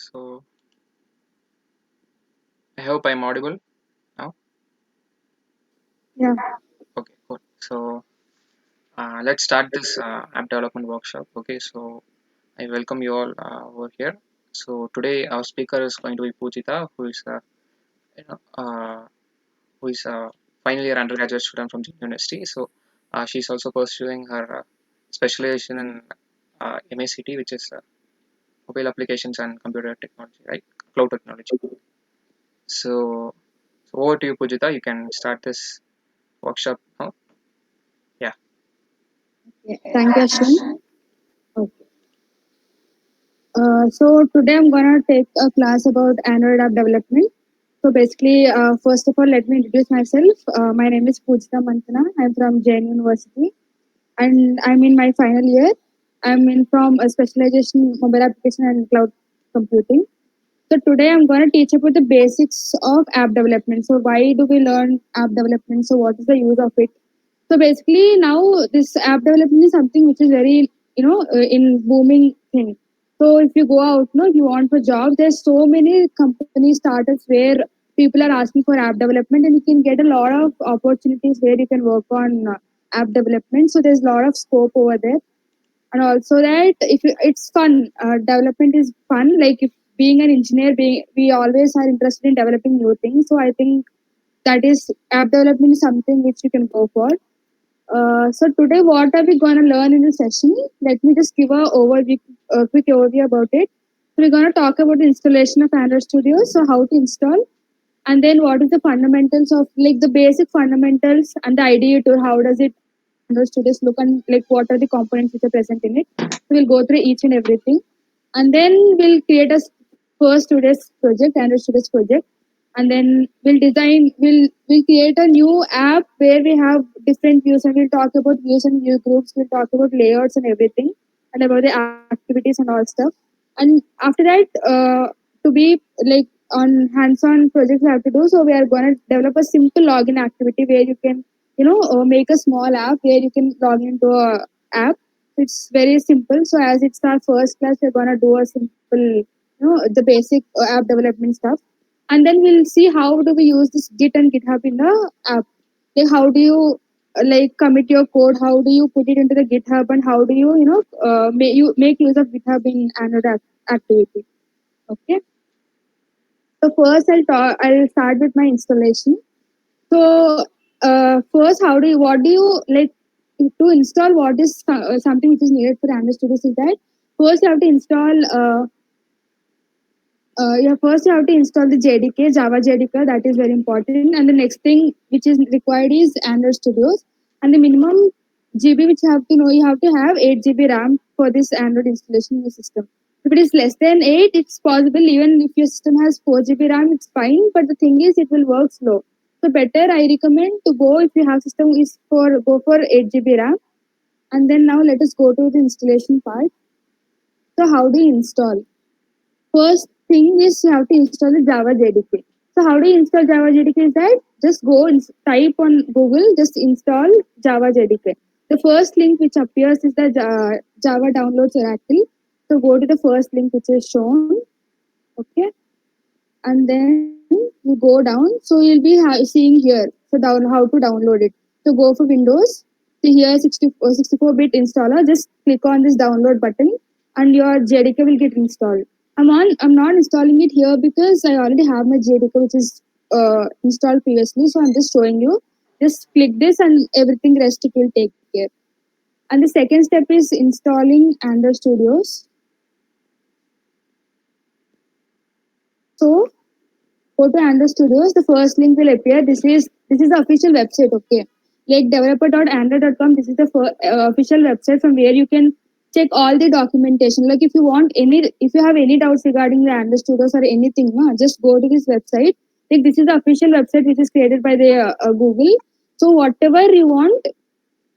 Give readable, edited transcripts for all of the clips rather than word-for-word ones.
So I hope I'm audible now. Yeah. Okay, cool. So let's start this app development workshop. Okay, so I welcome you all over here. So today our speaker is going to be Pujita, you know who is a final year undergraduate student from the university. So she's also pursuing her specialization in MACT, which is mobile applications and computer technology, right? Cloud technology. So over to you, Pujita. You can start this workshop now. Yeah. Yeah. Thank you, Ashwin. Okay. So today I'm gonna take a class about Android app development. So basically, first of all, let me introduce myself. My name is Pujita Mantana. I'm from Jain University, and I'm in my final year. I'm in from a specialization in mobile application and cloud computing. So today I'm going to teach about the basics of app development. So why do we learn app development? So what is the use of it? So basically now this app development is something which is very in booming thing. So if you go out, no, if you want for jobs, there's so many company startups where people are asking for app development, and you can get a lot of opportunities where you can work on app development. So there's a lot of scope over there, and also that if it's fun, development is fun. Like if being an engineer, we always are interested in developing new things. So I think that is app development is something which you can go for. So today, what are we going to learn in the session? Let me just give a quick overview about it. So we're going to talk about the installation of Android Studio. So how to install, and then what is the fundamentals of like the basic fundamentals and the IDE tool. How does it Android Studios look, and like what are the components which are present in it. So we'll go through each and everything, and then we'll create a first Studios project, Android Studios project, and then we'll create a new app where we have different views, and we'll talk about views and view groups. We'll talk about layouts and everything, and about the activities and all stuff. And after that, to be like on hands-on projects we have to do, so we are going to develop a simple login activity where you can make a small app where you can log into a app. It's very simple. So as it's our first class, we're going to do a simple the basic app development stuff, and then we'll see how do we use this Git and GitHub in the app. Like how do you like commit your code? How do you put it into the GitHub, and how do you make use of GitHub in another activity? Okay. So first, I'll start with my installation. So first, what do you like to install? What is something which is needed for Android Studios is that first you have to install. First you have to install the JDK, Java JDK. That is very important. And the next thing which is required is Android Studios. And the minimum GB which you have to know, you have to have 8 GB RAM for this Android installation in your system. If it is less than 8, it's possible. Even if your system has 4 GB RAM, it's fine. But the thing is, it will work slow. So better, I recommend to go if you have system is for go for 8 GB RAM. And then now let us go to the installation part. So how do you install? First thing is you have to install the Java JDK. So how do you install Java JDK? Is that just go and type on Google, just install Java JDK. The first link which appears is the Java Downloads Oracle. So go to the first link which is shown, okay, and then you go down. So you'll be seeing here. So down how to download it. So go for Windows. See here 64-bit installer. Just click on this download button, and your JDK will get installed. I'm not installing it here because I already have my JDK which is installed previously. So I'm just showing you. Just click this, and everything rest it will take care. And the second step is installing Android Studios. So go to Android Studios. The first link will appear. This is the official website. Okay, like developer.android.com. This is the official website from where you can check all the documentation. Like if you have any doubts regarding the Android Studios or anything, no, just go to this website. Like this is the official website which is created by the Google. So whatever you want,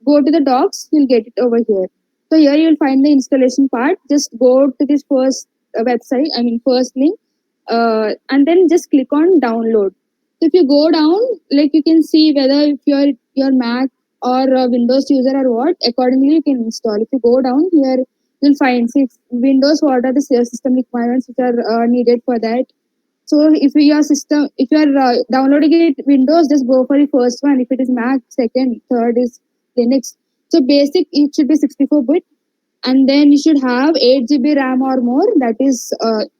go to the docs. You'll get it over here. So here you'll find the installation part. Just go to this first website. I mean first link, and then just click on download. So if you go down, like you can see whether if your Mac or a Windows user or what, accordingly you can install. If you go down here, you'll find, see, Windows, what are the system requirements which are needed for that. So if your system, if you are downloading it Windows, just go for the first one. If it is Mac, second, third is Linux. So basic, it should be 64-bit, and then you should have 8 GB RAM or more. That is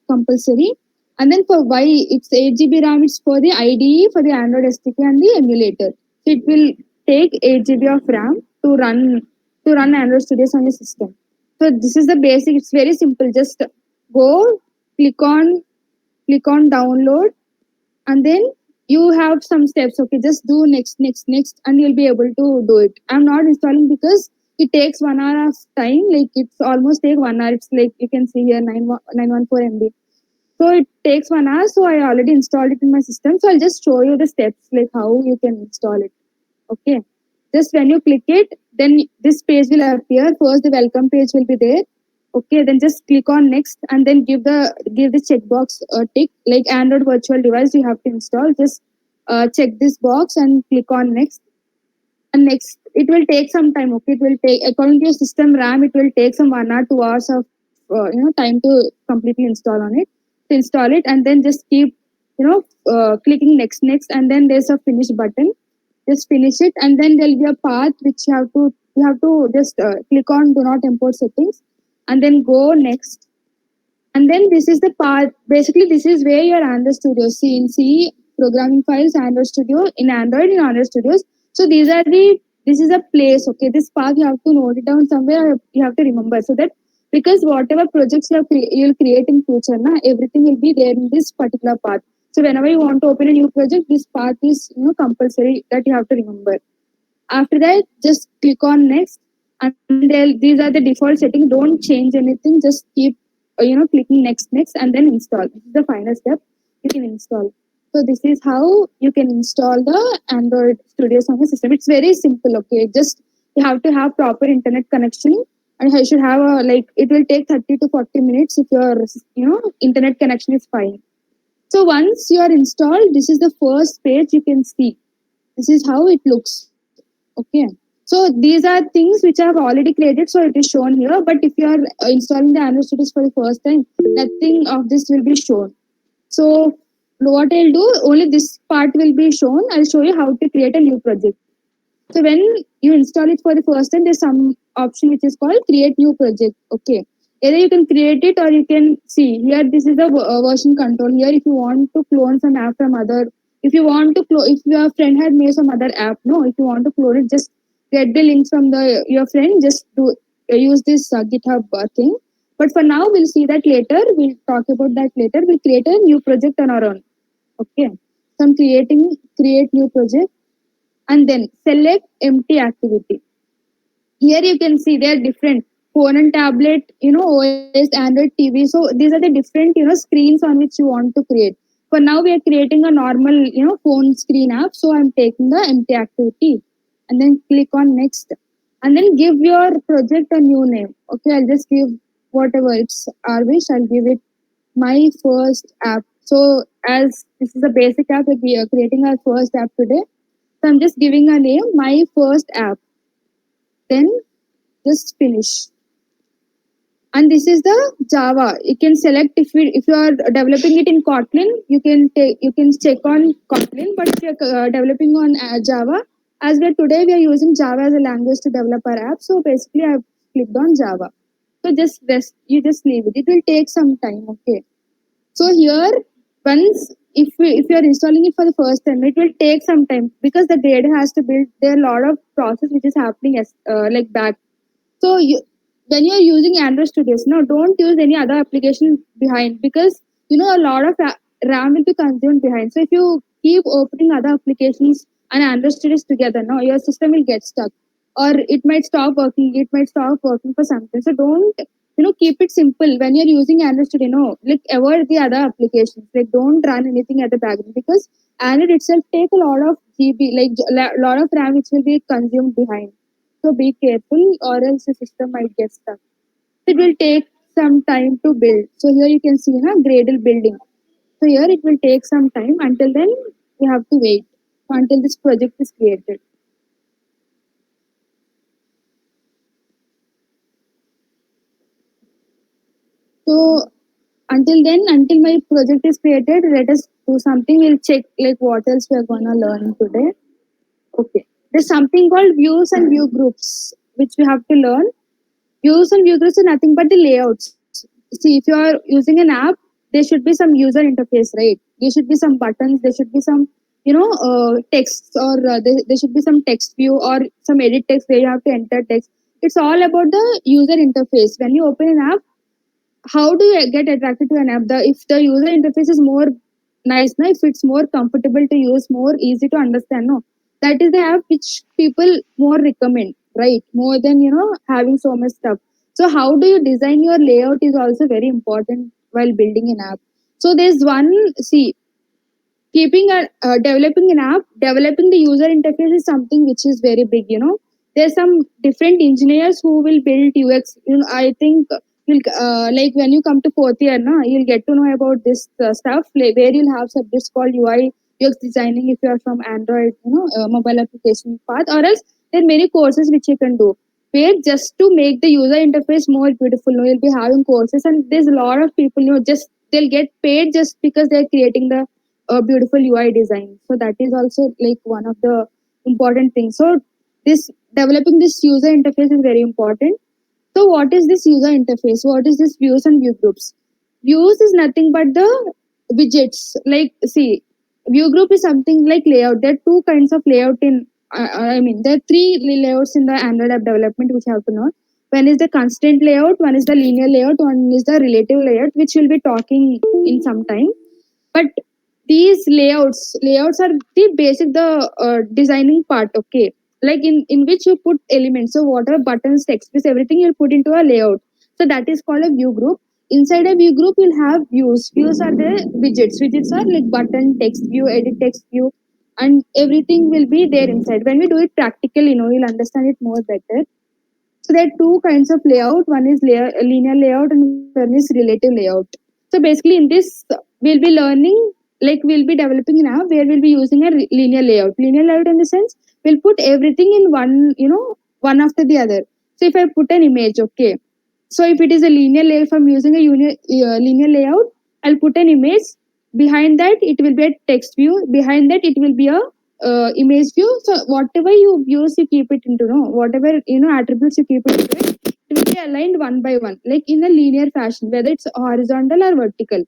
compulsory. And then for why it's 8 GB RAM, it's for the IDE, for the Android SDK, and the emulator. So it will take 8 GB of RAM to run Android Studios on the system. So this is the basic. It's very simple. Just go, click on click on download, and then you have some steps. Okay, just do next, and you'll be able to do it. I'm not installing because it takes 1 hour of time. Like it's almost take 1 hour. It's like you can see here 914 MB. So it takes 1 hour. So I already installed it in my system. So I'll just show you the steps, like how you can install it. Okay. Just when you click it, then this page will appear. First, the welcome page will be there. Okay, then just click on next, and then give the checkbox a tick, like Android virtual device you have to install. Just check this box and click on next. And next, it will take some time. Okay, it will take, according to your system RAM, it will take some 1 or 2 hours of time to completely install on it. To install it, and then just keep clicking next, and then there's a finish button. Just finish it, and then there'll be a path which you have to just click on do not import settings, and then go next. And then this is the part. Basically, this is where your Android Studio, C programming files, Android Studio in Android Studios. So this is a place. Okay, this path you have to note it down somewhere. You have to remember, so that because whatever projects you'll create in future, everything will be there in this particular path. So whenever you want to open a new project, this path is compulsory that you have to remember. After that, just click on next, and then these are the default settings. Don't change anything. Just keep clicking next, and then install. This is the final step. You can install. So this is how you can install the Android Studios on the system. It's very simple. Okay, just you have to have proper internet connection, and you should have a, like, it will take 30 to 40 minutes if your internet connection is fine. So once you are installed, this is the first page you can see. This is how it looks. Okay. So these are things which I have already created, so it is shown here. But if you are installing the Android Studios for the first time, nothing of this will be shown. So what I'll do, only this part will be shown. I'll show you how to create a new project. So when you install it for the first time, there's some option which is called create new project. Okay. Either you can create it, or you can see here. This is the version control. Here, if you want to clone some app from other, if you want to clone, if your friend had made some other app, no, if you want to clone it, just get the links from the your friend. Just do use this GitHub thing. But for now, we'll see that later. We'll talk about that later. We'll create a new project on our own. Okay. So I'm create new project, and then select empty activity. Here you can see they are different: phone and tablet, OS, Android TV. So these are the different screens on which you want to create. For now, we are creating a normal phone screen app. So I'm taking the empty activity, and then click on next, and then give your project a new name. Okay, I'll just give whatever it's our wish. I'll give it my first app. So as this is a basic app, like we are creating our first app today. So I'm just giving a name, my first app. Then just finish. And this is the Java. You can select, if you are developing it in Kotlin, you can check on Kotlin. But if you are developing on Java, as we are using Java as a language to develop our app. So basically, I've clicked on Java. So just rest. You just leave it. It will take some time. Okay. So here, once if you are installing it for the first time, it will take some time because the data has to build. There are a lot of process which is happening as like back. So when you are using Android Studios, no, don't use any other application behind, because a lot of RAM will be consumed behind. So if you keep opening other applications and Android Studios together, no, your system will get stuck, or it might stop working. It might stop working for something. So don't keep it simple when you're using Android Studio. No, like avoid the other applications. Like don't run anything at the background, because Android itself take a lot of GB, like lot of RAM which will be consumed behind. So be careful, or else the system might get stuck. It will take some time to build. So here you can see Gradle building. So here it will take some time. Until then, you have to wait until this project is created. So until then, until my project is created, let us do something. We'll check like what else we are gonna learn today. Okay. There's something called views and view groups, which we have to learn. Views and view groups are nothing but the layouts. See, if you are using an app, there should be some user interface, right? There should be some buttons. There should be some, texts, or there should be some text view or some edit text where you have to enter text. It's all about the user interface. When you open an app, how do you get attracted to an app? If the user interface is more nice, no, if it's more comfortable to use, more easy to understand, no, that is the app which people more recommend, right? More than having so much stuff. So how do you design your layout is also very important while building an app. So there's one, see, developing an app, developing the user interface is something which is very big. There's some different engineers who will build UX. I think you'll like when you come to fourth year, na, you'll get to know about this stuff, like, where you'll have subjects called UI UX designing if you are from Android, mobile application path, or else there are many courses which you can do. Where just to make the user interface more beautiful, you'll be having courses, and there's a lot of people, just they'll get paid just because they're creating the a beautiful UI design. So that is also like one of the important things. So this developing this user interface is very important. So what is this user interface? What is this views and view groups? Views is nothing but the widgets. Like, see, view group is something like layout. There are two kinds of layout in. There are three layouts in the Android app development which you have to know. One is the constant layout, one is the linear layout, one is the relative layout, which we'll be talking in some time. But these layouts are the basic, the designing part, okay, like in which you put elements. So whatever buttons, text space, everything you'll put into a layout. So that is called a view group. Inside a view group you'll have views are the widgets are like button, text view, edit text view, and everything will be there inside. When we do it practically, you'll understand it more better. So there are two kinds of layout. One is linear layout and one is relative layout. So basically, in this, we'll be learning, like we'll be developing an app where we'll be using a linear layout. Linear layout in the sense, we'll put everything in one, one after the other. So if I put an image, okay. So if it is a linear layout, if I'm using a linear layout, I'll put an image. Behind that, it will be a text view. Behind that, it will be a image view. So whatever you views, you keep it into, no, whatever attributes you keep it into it will be aligned one by one, like in a linear fashion, whether it's horizontal or vertical.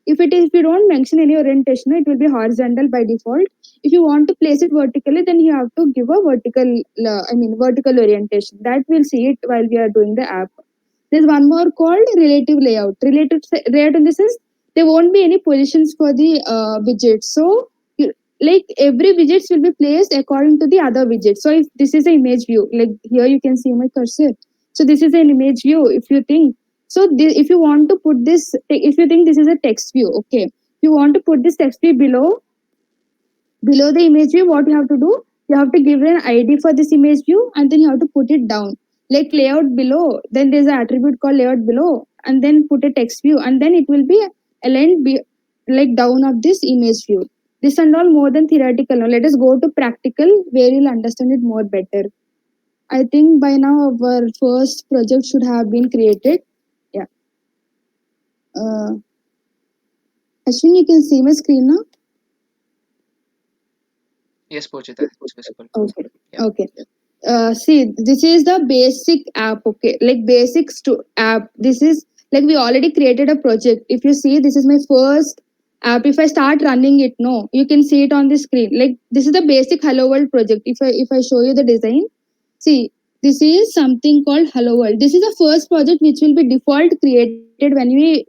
If you don't mention any orientation, it will be horizontal by default. If you want to place it vertically, then you have to give a vertical orientation. That we'll see it while we are doing the app. There's one more called relative layout. Layout in the sense, there won't be any positions for the widgets. So like every widgets will be placed according to the other widget. So if this is an image view, like here you can see my cursor. So this is an image view. If you think so, if you want to put this, if you think this is a text view, okay. If you want to put this text view below the image view, what you have to do, you have to give an id for this image view, and then you have to put it down, like layout below. Then there's an attribute called layout below, and then put a text view, and then it will be aligned like down of this image view. This and all more than theoretical. Now let us go to practical, where you'll understand it more better. I think by now our first project should have been created. Yeah. Ashwin, you can see my screen now. Yes, Pujita, it's visible. Okay. Yeah. Okay. See, this is the basic app. Okay, like basics to app. This is like we already created a project. If you see, this is my first app. If I start running it, no, you can see it on the screen. Like this is the basic Hello World project. If I show you the design, see, this is something called Hello World. This is the first project which will be default created when we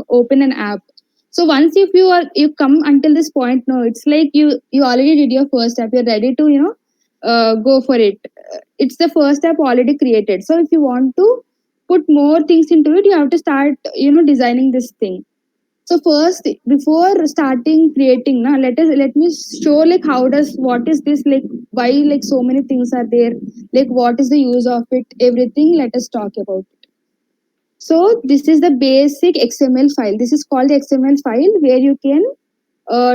open an app. So once if you come until this point, no, it's like you already did your first app. You're ready to go for it. It's the first step already created. So if you want to put more things into it, you have to start designing this thing. So first, before starting creating, now let me show like how does, what is this, like why, like so many things are there, like what is the use of it, everything. Let us talk about it. So this is the basic XML file. This is called the XML file where you can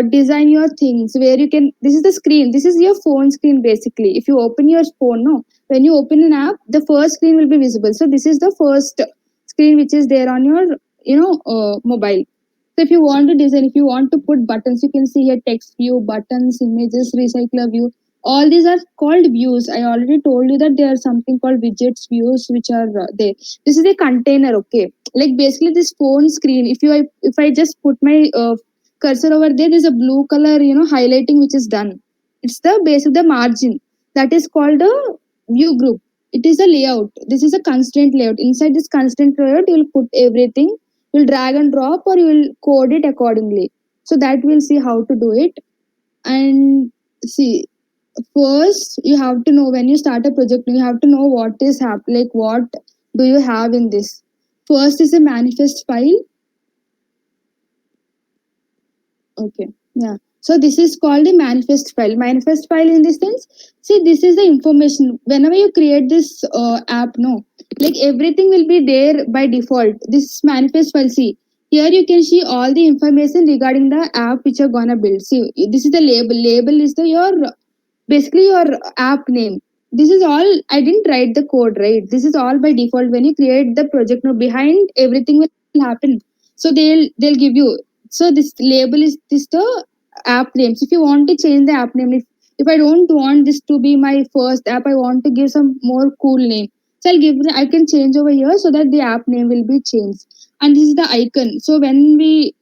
design your things, where you can, this is the screen, this is your phone screen basically. If you open your phone, no, when you open an app, the first screen will be visible. So this is the first screen which is there on your mobile. So if you want to design, if you want to put buttons, you can see here text view, buttons, images, recycler view. All these are called views. I already told you that there are something called widgets views which are there. This is a container, okay? Like basically this phone screen. If I just put my cursor over there, there's a blue color highlighting which is done. It's the base of the margin that is called a view group. It is a layout. This is a constraint layout. Inside this constraint layout, you will put everything. You'll drag and drop or you will code it accordingly. So that we'll see how to do it. And see, first you have to know when you start a project, you have to know what is happening, like what do you have in this. First is a manifest file. Okay. Yeah. So this is called a manifest file. Manifest file in this sense, see, this is the information. Whenever you create this app, no, like everything will be there by default. This manifest file, see, here you can see all the information regarding the app which you're gonna build. See, this is the label. Label is the your basically your app name. This is all. I didn't write the code, right? This is all by default. When you create the project, no, behind everything will happen. So they'll give you. So this label is this the app names. If you want to change the app name, if I don't want this to be my first app, I want to give some more cool name. So I can change over here so that the app name will be changed. And this is the icon. So when we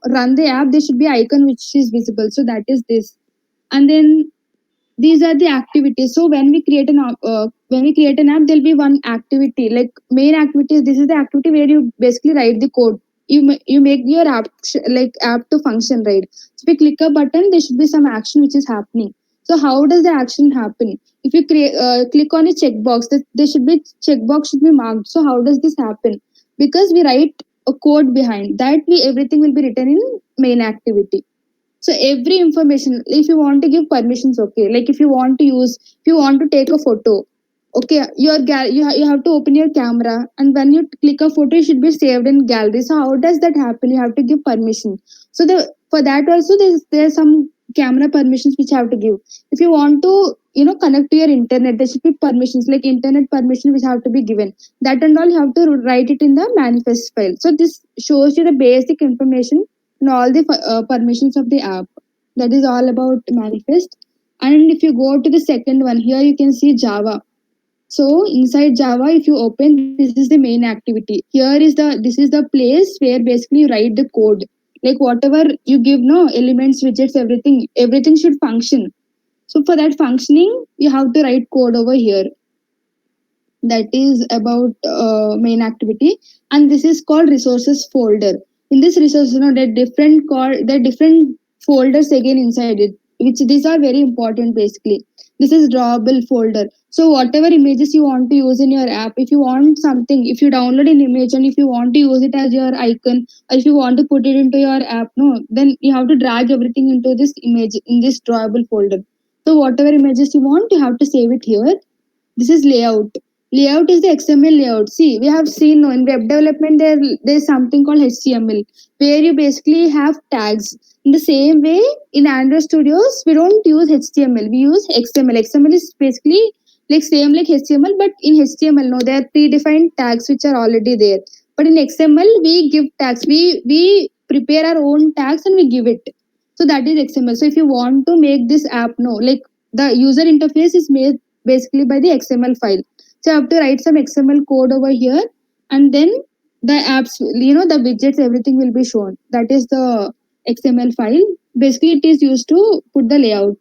run the app, there should be icon which is visible. So that is this. And then these are the activities. So when we create an app, there'll be one activity like main activity. This is the activity where you basically write the code. You make your app app to function, right? So if you click a button, there should be some action which is happening. So how does the action happen? If you click on a checkbox, that there should be checkbox should be marked. So how does this happen? Because we write a code behind that, we everything will be written in main activity. So every information, if you want to give permissions, okay, like if you want to take a photo, okay, you have to open your camera, and when you click a photo, it should be saved in gallery. So how does that happen? You have to give permission. So the for that also there's some camera permissions which you have to give. If you want to connect to your internet, there should be permissions like internet permission which have to be given. That and all you have to write it in the manifest file. So this shows you the basic information and all the permissions of the app. That is all about manifest. And if you go to the second one, here you can see Java. So inside Java, if you open, this is the main activity. Here is this is the place where basically you write the code. Like whatever you give, no elements, widgets, everything should function. So for that functioning, you have to write code over here. That is about main activity. And this is called resources folder. In this resource, there are different folders again inside it, which these are very important. Basically, this is drawable folder. So whatever images you want to use in your app, if you want something, if you download an image and if you want to use it as your icon, or if you want to put it into your app, no, then you have to drag everything into this image in this drawable folder. So whatever images you want, you have to save it here. This is layout. Layout is the XML layout. See, we have seen, no, in web development there's something called HTML, where you basically have tags. In the same way, in Android Studios, we don't use HTML. We use XML. XML is basically like same like HTML, but in HTML, no, there are predefined tags which are already there. But in XML, we give tags. We prepare our own tags and we give it. So that is XML. So if you want to make this app, no, like the user interface is made basically by the XML file. So you have to write some XML code over here, and then the apps, the widgets, everything will be shown. That is the XML file. Basically, it is used to put the layout.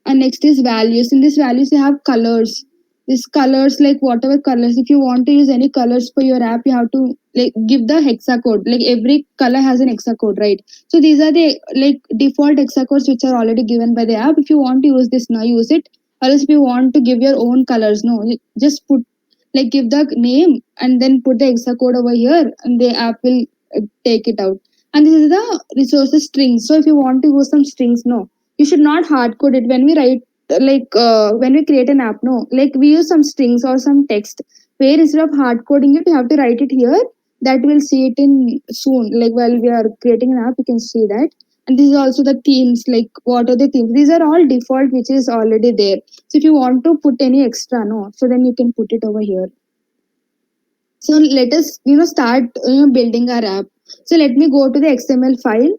And next is values. In this values, you have colors. These colors, like whatever colors, if you want to use any colors for your app, you have to like give the hexa code. Like every color has an hexa code, right? So these are the like default hexa codes which are already given by the app. If you want to use this now, use it. Or else if you want to give your own colors, no, just put like give the name and then put the hexa code over here, and the app will take it out. And this is the resources strings. So if you want to use some strings, no, you should not hard code it. When we write when we create an app, no, like we use some strings or some text, where instead of hard coding it, you have to write it here. That we'll see it in soon, like while we are creating an app, you can see that. And this is also the themes, like what are the themes, these are all default which is already there. So if you want to put any extra, no, so then you can put it over here. So let us start building our app. So let me go to the XML file.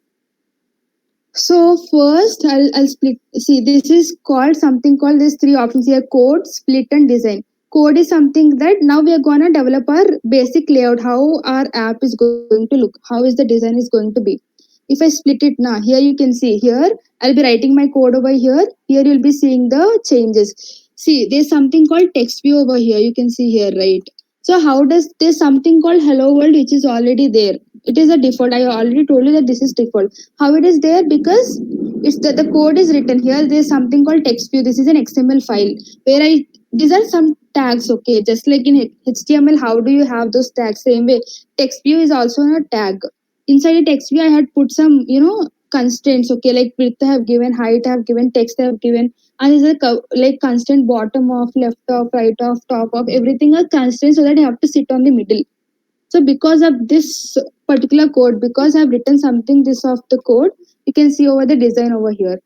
So first I'll split. See, this is called something called these three options here: code, split, and design. Code is something that now we are gonna develop our basic layout, how our app is going to look, how is the design is going to be. If I split it now, here you can see here I'll be writing my code over here. Here you'll be seeing the changes. See, there's something called text view over here. You can see here, right? So how does there's something called hello world which is already there. It is a default. I already told you that this is default. How it is there? Because it's the code is written here. There's something called text view. This is an XML file where I these are some tags. Okay, just like in HTML, how do you have those tags? Same way, text view is also a tag. Inside a text view, I had put some constraints. Okay, like width I have given, height I have given, text I have given, and is a like constant bottom off, left off, right off, top off, everything are constraints so that I have to sit on the middle. So because of this particular code, because I've written something this of the code, you can see over the design over here.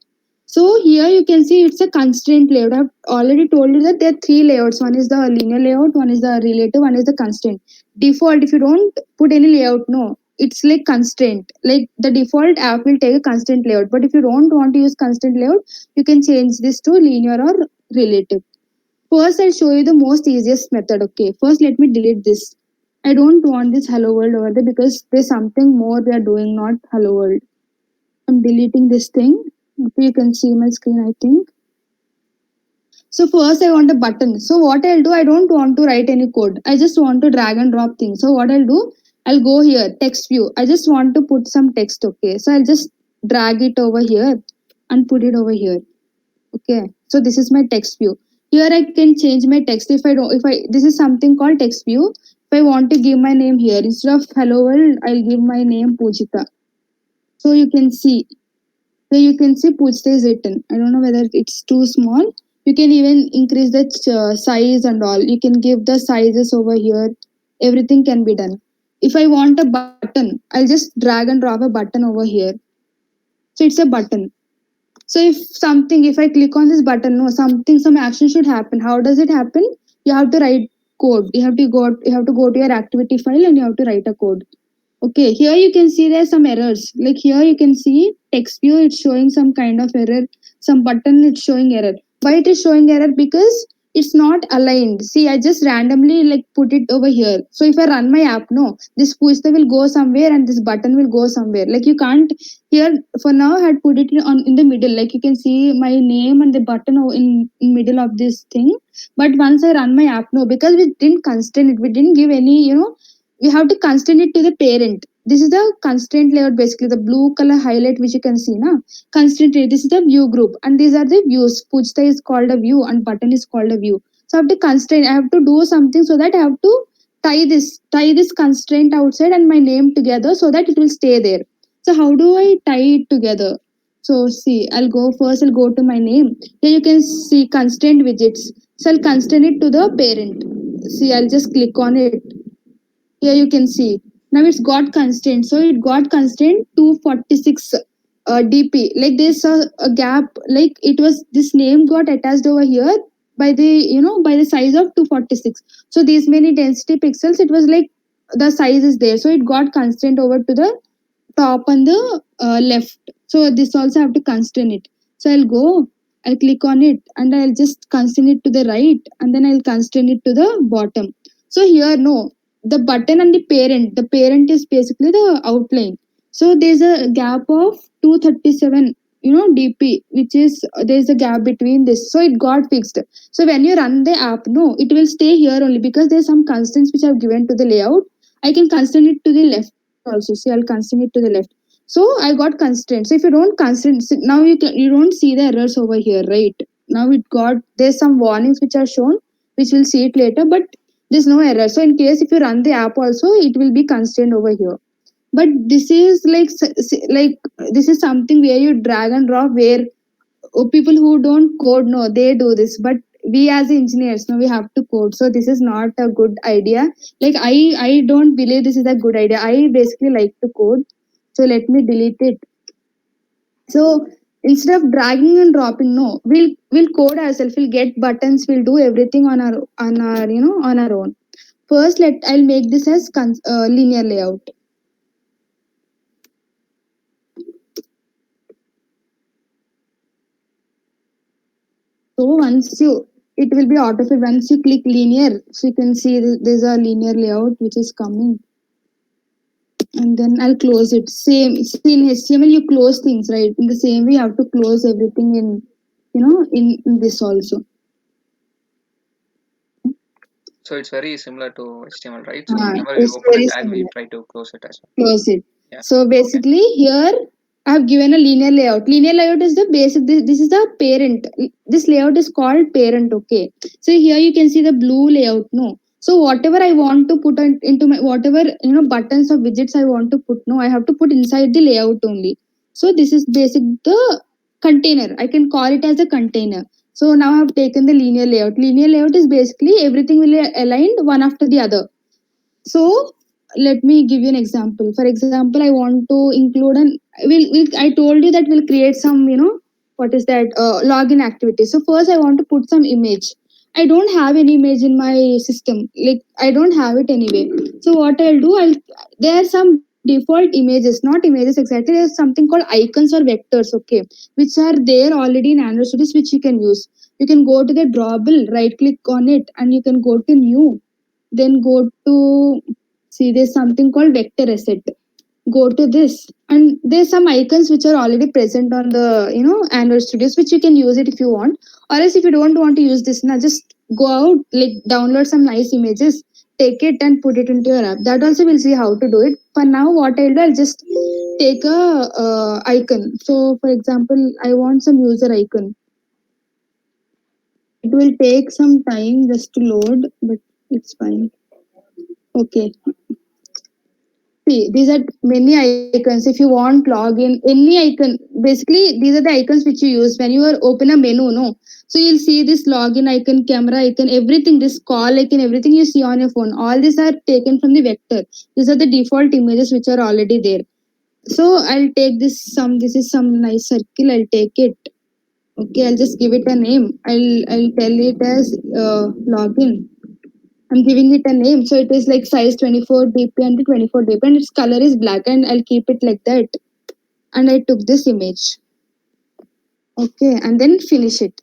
So here you can see it's a constraint layout. I've already told you that there are three layouts. One is the linear layout, one is the relative, one is the constraint. Default, if you don't put any layout, no, it's like constraint. Like the default app will take a constraint layout. But if you don't want to use constraint layout, you can change this to linear or relative. First, I'll show you the most easiest method. Okay, first let me delete this. I don't want this hello world over there because there's something more we are doing, not hello world. I'm deleting this thing. Okay, you can see my screen, I think. So first I want a button. So what I'll do, I don't want to write any code. I just want to drag and drop things. So what I'll do, I'll go here, text view. I just want to put some text. Okay, so I'll just drag it over here and put it over here. Okay, so this is my text view. Here I can change my text. If I this is something called text view. If I want to give my name here, instead of hello world, I'll give my name Pujita. So you can see, here you can see Pujita is written. I don't know whether it's too small. You can even increase the size and all. You can give the sizes over here. Everything can be done. If I want a button, I'll just drag and drop a button over here. So it's a button. So if I click on this button, no, some action should happen. How does it happen? You have to write code. You have to go to your activity file and you have to write a code. Okay, here you can see there's some errors. Like here you can see text view, it's showing some kind of error. Some button, it's showing error. Why it is showing error? Because it's not aligned. See, I just randomly like put it over here. So if I run my app, no, this push will go somewhere and this button will go somewhere. Like you can't here for now I had put it in the middle. Like you can see my name and the button in middle of this thing. But once I run my app, no, because we didn't constrain it, we didn't give any, we have to constrain it to the parent. This is the constraint layout, basically the blue color highlight which you can see now. Constraint layout, this is the view group and these are the views. Pujta is called a view and button is called a view. So I have to constrain, I have to do something so that I have to tie this constraint outside and my name together so that it will stay there. So how do I tie it together? So see, I'll go to my name. Here you can see constraint widgets. So I'll constrain it to the parent. See, I'll just click on it. Here you can see now it's got constraint. So it got constraint 246 dp. Like there's a gap. Like it was this name got attached over here by the by the size of 246. So these many density pixels, it was like the size is there. So it got constraint over to the top on the left. So this also have to constrain it. So I'll click on it and I'll just constrain it to the right and then I'll constrain it to the bottom. So here no, the button and the parent is basically the outline. So there's a gap of 237 dp, which is there's a gap between this. So it got fixed. So when you run the app, no, it will stay here only because there's some constraints which I've given to the layout. I can constrain it to the left also. See, I'll constrain it to the left. So I got constraints. So if you don't constrain, now you don't see the errors over here, right? Now it got there's some warnings which are shown, which we'll see it later, but there's no error. So in case if you run the app also, it will be constrained over here. But this is like this is something where you drag and drop, where people who don't code, no, they do this, but we as engineers, no, we have to code. So this is not a good idea. Like I don't believe this is a good idea. I basically like to code. So let me delete it. So instead of dragging and dropping, no, we'll code ourselves. We'll get buttons. We'll do everything on our on our own. First, I'll make this as linear layout. So once you, it will be autofilled once you click linear. So you can see there's a linear layout which is coming, and then I'll close it. Same, see in HTML you close things, right? In the same way, you have to close everything in, in this also. So it's very similar to HTML, right? So whenever we It's open a very tag, we similar. try to close it as well. Close it. Yeah. So Okay. basically here I have given a linear layout. Linear layout is the basic. This is the parent. This layout is called parent. Okay. So here you can see the blue layout. No. So whatever I want to put into my whatever buttons or widgets I want to put. No, I have to put inside the layout only. So this is basic the container. I can call it as a container. So now I have taken the linear layout. Linear layout is basically everything will be aligned one after the other. So let me give you an example. For example, I want to include an will I told you that we'll create some, what is that login activity. So first I want to put some image. I don't have any image in my system. Like I don't have it anyway. So what I'll do, there are some default images, not images exactly. There's something called icons or vectors, okay, which are there already in Android Studios, which you can use. You can go to the drawable, right click on it, and you can go to new, then go to, see there's something called vector asset, go to this, and there's some icons which are already present on the Android Studios, which you can use it if you want. Or else if you don't want to use this now, just go out, like download some nice images, take it and put it into your app. That also we'll see how to do it. For now what I'll do, I'll just take a icon. So for example, I want some user icon. It will take some time just to load, but it's fine. Okay. See, these are many icons. If you want login, any icon, basically these are the icons which you use when you are open a menu, no? So you'll see this login icon, camera icon, everything, this call icon, everything you see on your phone. All these are taken from the vector. These are the default images which are already there. So I'll take this is some nice circle, I'll take it. Okay, I'll just give it a name. I'll tell it as login. I'm giving it a name. So it is like size 24 dp and 24 dp, and its color is black, and I'll keep it like that. And I took this image. Okay, and then finish it.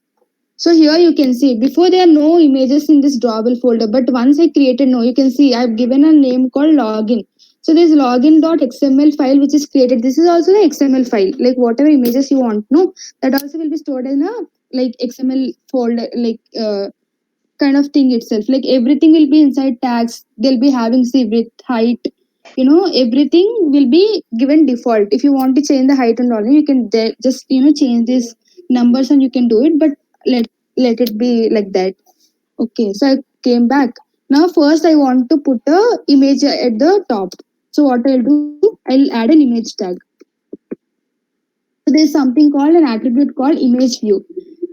So here you can see before there are no images in this drawable folder, but once I created, no, you can see I've given a name called login. So there's login.xml file which is created. This is also the XML file, like whatever images you want, no, that also will be stored in a like XML folder, like kind of thing itself. Like everything will be inside tags. They'll be having see width, height. Everything will be given default. If you want to change the height and all, you can just change these numbers and you can do it. But let let it be like that. Okay, so I came back. Now first I want to put a image at the top. So what I'll do, I'll add an image tag. So there's something called an attribute called image view.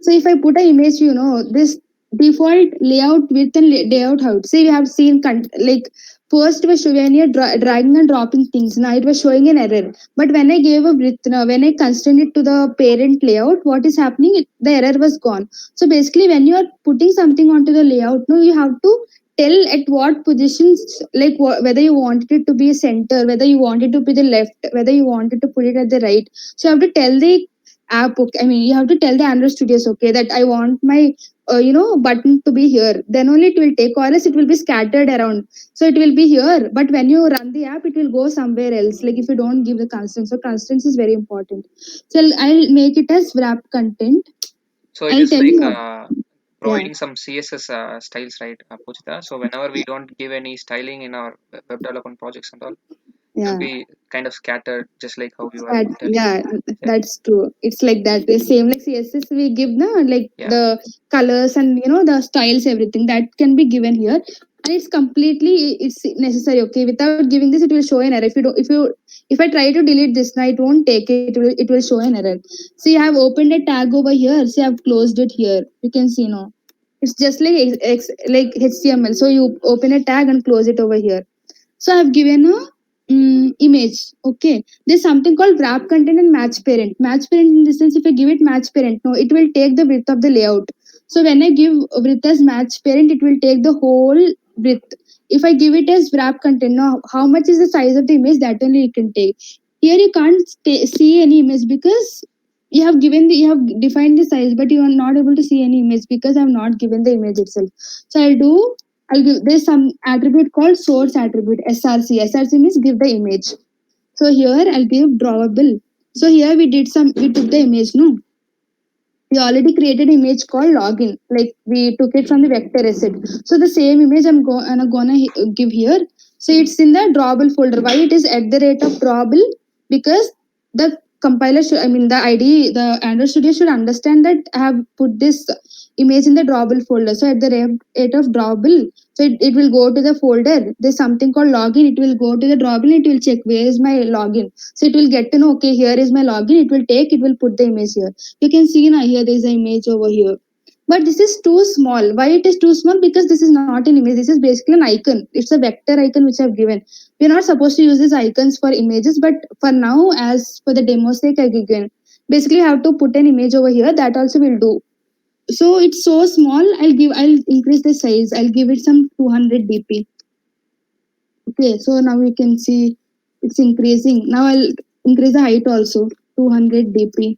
So if I put an image view, this default layout width and layout height. See, we have seen like first was when you're dragging and dropping things. Now it was showing an error. But when I gave a width, now when I constrained it to the parent layout, what is happening? The error was gone. So basically, when you are putting something onto the layout, no, you have to tell at what positions, like whether you wanted it to be center, whether you want it to be the left, whether you wanted to put it at the right. So you have to tell the app, okay, I mean you have to tell the Android Studios, okay, that I want my button to be here. Then only it will take, or else it will be scattered around. So it will be here, but when you run the app it will go somewhere else, like if you don't give the constraints. So constraints is very important. So I'll make it as wrap content. So it I'll is tell like you what. Yeah, providing some CSS styles, right, Pujita? So whenever we don't give any styling in our web development projects and all, it will yeah. be kind of scattered, just like how you are telling. Yeah, Yeah. that's true. It's like that. The same like CSS we give the like Yeah. the colors and the styles, everything that can be given here, and it's completely it's necessary. Okay, without giving this, it will show an error. If I try to delete this, now it won't take it. It will show an error. See, I have opened a tag over here. See, I've closed it here. You can see now. It's just like like HTML. So you open a tag and close it over here. So I've given a image. Okay, there's something called wrap content and match parent. Match parent in the sense, if I give it match parent, no, it will take the width of the layout. So when I give width as match parent, it will take the whole width. If I give it as wrap content, now how much is the size of the image, that only you can take. Here you can't see any image because you have defined the size, but you are not able to see any image because I have not given the image itself. So I'll give there's some attribute called source attribute, SRC. SRC means give the image. So here I'll give drawable. So here we took the image, no? We already created image called login, like we took it from the vector asset. So the same image I'm gonna give here. So it's in the drawable folder. Why it is at the rate of drawable? Because the compiler should, I mean the ide, the Android Studio should understand that I have put this image in the drawable folder. So at the rate of drawable, so it will go to the folder. There's something called login. It will go to the drawable. It will check where is my login. So it will get to know, okay, here is my login. It will put the image here. You can see now here there is an image over here. But this is too small. Why it is too small? Because this is not an image. This is basically an icon. It's a vector icon which I've given. We're not supposed to use these icons for images, but for now, as for the demo sake, I given. Basically, I have to put an image over here. That also will do. So it's so small. I'll increase the size. I'll give it some 200 dp. Okay, so now we can see it's increasing. Now I'll increase the height also, 200 dp.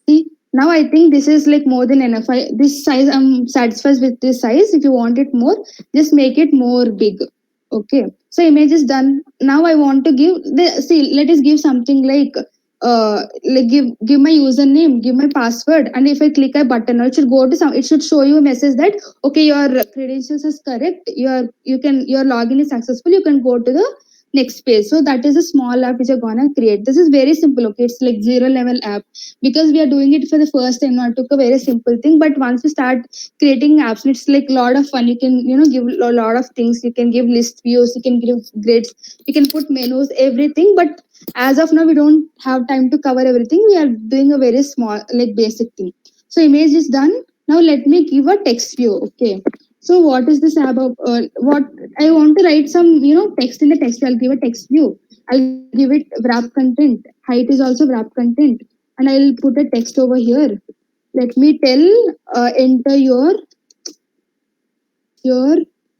See, now I think this is like more than enough. This size, I'm satisfied with this size. If you want it more, just make it more big. Okay. So image is done. Now I want to give let us give something like give my username, give my password, and if I click a button, it should show you a message that okay, your credentials is correct. Your login is successful. You can go to the next page. So that is a small app which you're gonna create. This is very simple. Okay, it's like zero level app because we are doing it for the first time. Now I took a very simple thing, but once you start creating apps, it's like a lot of fun. You can give a lot of things. You can give list views, you can give grids, you can put menus, everything. But as of now, we don't have time to cover everything. We are doing a very small, like basic thing. So image is done. Now let me give a text view. Okay. So what is this about? What I want to write some text in the text. I'll give a text view. I'll give it wrap content. Height is also wrap content, and I'll put a text over here. Let me tell enter your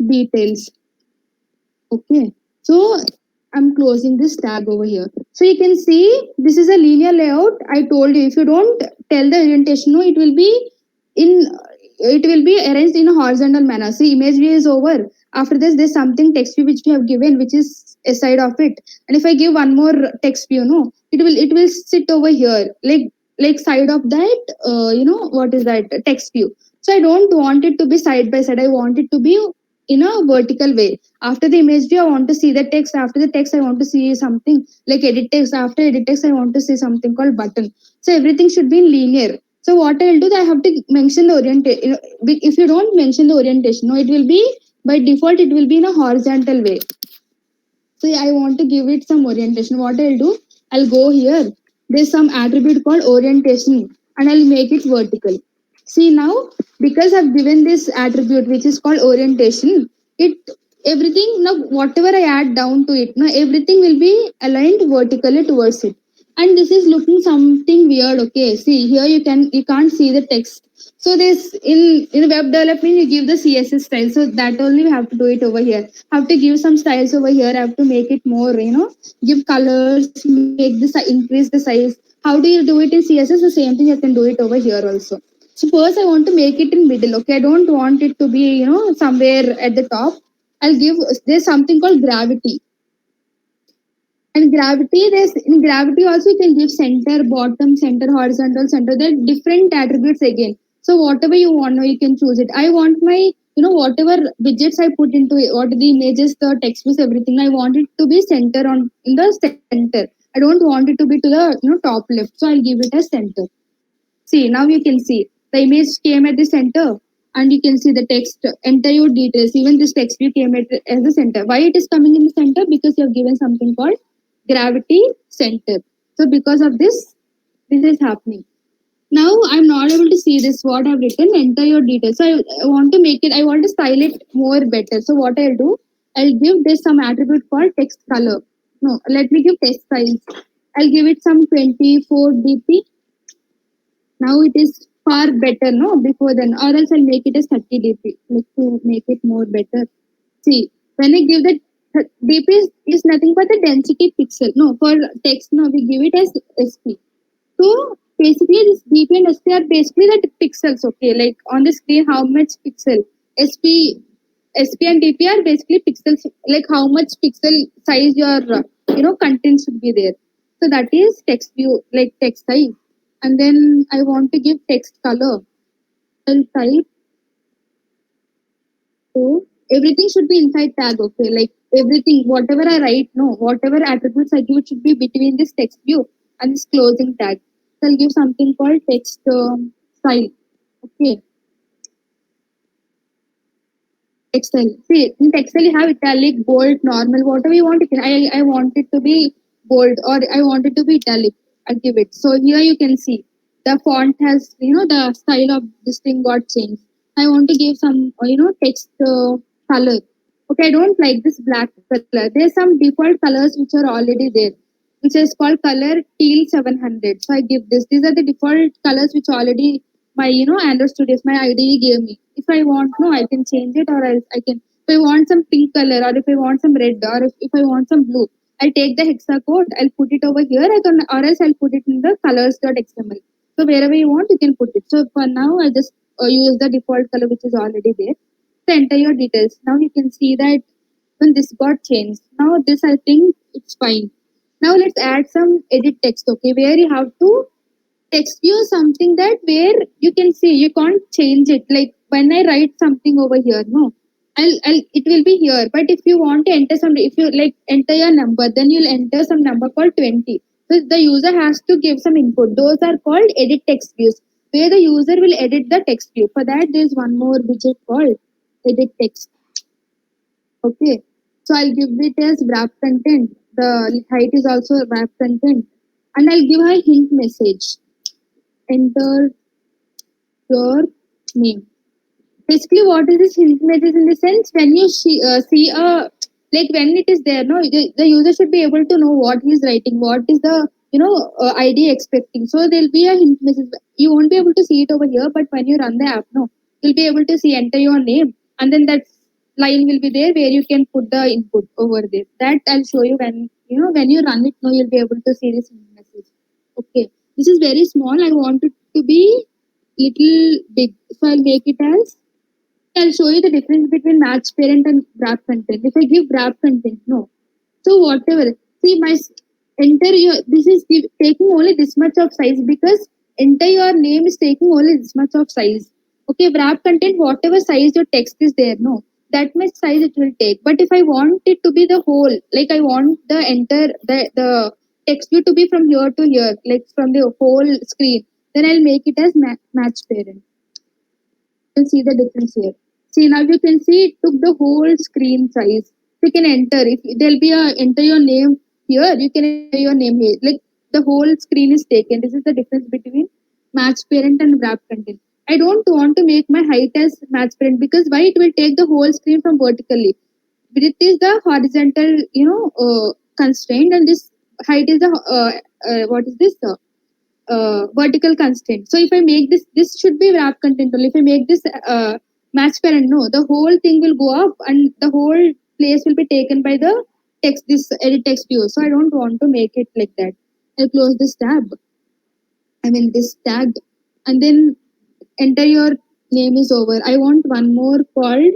details. Okay. So I'm closing this tab over here. So you can see this is a linear layout. I told you if you don't tell the orientation, no, in it will be arranged in a horizontal manner. See, image view is over. After this, there's something text view which we have given, which is a side of it. And if I give one more text view, no, it will sit over here, like side of that. What is that text view? So I don't want it to be side by side. I want it to be in a vertical way. After the image view, I want to see the text. After the text, I want to see something like edit text. After edit text, I want to see something called button. So everything should be in linear. So what I'll do, I have to mention the orientation. If you don't mention the orientation, no, it will be by default. It will be in a horizontal way. So I want to give it some orientation. What I'll do, I'll go here. There's some attribute called orientation, and I'll make it vertical. See now, because I've given this attribute which is called orientation, it everything now whatever I add down to it, now everything will be aligned vertically towards it. And this is looking something weird. Okay, see here you can't see the text. So this in web development you give the CSS style. So that only we have to do it over here. Have to give some styles over here. Have to make it more, give colors, make this increase the size. How do you do it in CSS? The same thing you can do it over here also. So first I want to make it in middle. Okay, I don't want it to be somewhere at the top. I'll give there's something called gravity. And gravity, there's in gravity also you can give center, bottom, center, horizontal, center. There are different attributes again. So whatever you want, you can choose it. I want my, whatever widgets I put into it, what the images, the text was everything. I want it to be center on in the center. I don't want it to be to the top left. So I'll give it as center. See now you can see the image came at the center, and you can see the text. Enter your details. Even this text view came as the center. Why it is coming in the center? Because you have given something called gravity center. So because of this is happening. Now I'm not able to see this. What I've written, enter your details. So I want to make it. I want to style it more better. So what I'll do, I'll give this some attribute called text color. No, let me give text size. I'll give it some 24 dp. Now it is far better, no? Before then, or else I'll make it as 30 dp, like to make it more better. See, when I give the DP is nothing but the density pixel. No, for text, no, we give it as SP. So basically, this DP and SP are basically the pixels. Okay, like on the screen, how much pixel SP, SP and DP are basically pixels. Like how much pixel size your content should be there. So that is text view, like text size. And then I want to give text color. I'll type. So everything should be inside tag. Okay, like everything, whatever I write, no, whatever attributes I give, it should be between this text view and this closing tag. So I'll give something called text style. Okay, text style. See, in text style you have italic, bold, normal, whatever you want. You can. I want it to be bold or I want it to be italic. I give it. So here you can see the font has the style of this thing got changed. I want to give some text color. Okay, I don't like this black color. There's some default colors which are already there, which is called color teal 700. So I give this. These are the default colors which already my Android Studios, my IDE gave me. If I want, no, I can change it, or else I can. If I want some pink color, or if I want some red, or if I want some blue, I'll take the hexa code. I'll put it over here. I can, or else I'll put it in the colors.xml. So wherever you want, you can put it. So for now, I just use the default color which is already there. So enter your details. Now you can see that when this got changed. Now this I think it's fine. Now let's add some edit text. Okay, where you have to text view something that where you can see you can't change it. Like when I write something over here, no, I'll it will be here. But if you want to enter some, if you like enter your number, then you'll enter some number called 20. So the user has to give some input. Those are called edit text views, where the user will edit the text view. For that, there's one more widget called edit text. Okay, so I'll give it as wrap content. The height is also wrap content, and I'll give a hint message. Enter your name. Basically, what is this hint message in the sense when you see a like when it is there, no, the user should be able to know what he's writing, what is the ID expecting. So there'll be a hint message. You won't be able to see it over here, but when you run the app, no, you'll be able to see enter your name, and then that line will be there where you can put the input over there. That I'll show you when when you run it. No, you'll be able to see this hint message. Okay, this is very small. I want it to be little big, so I'll make it as. I'll show you the difference between match parent and wrap content. If I give wrap content, no. So whatever. See my enter your. This is taking only this much of size because enter your name is taking only this much of size. Okay, wrap content, whatever size your text is there, no, that much size it will take. But if I want it to be the whole, like I want the enter the text view to be from here to here, like from the whole screen, then I'll make it as match parent. You can see the difference here. See now you can see it took the whole screen size. You can enter if there'll be a enter your name here. You can enter your name here. Like the whole screen is taken. This is the difference between match parent and wrap content. I don't want to make my height as match parent because why it will take the whole screen from vertically. Width is the horizontal, constraint, and this height is the what is this? Vertical constraint. So if I make this should be wrap content only. If I make this match parent, no, the whole thing will go up and the whole place will be taken by the text, this edit text view. So I don't want to make it like that. I'll close this tab. I mean this tag, and then enter your name is over. I want one more called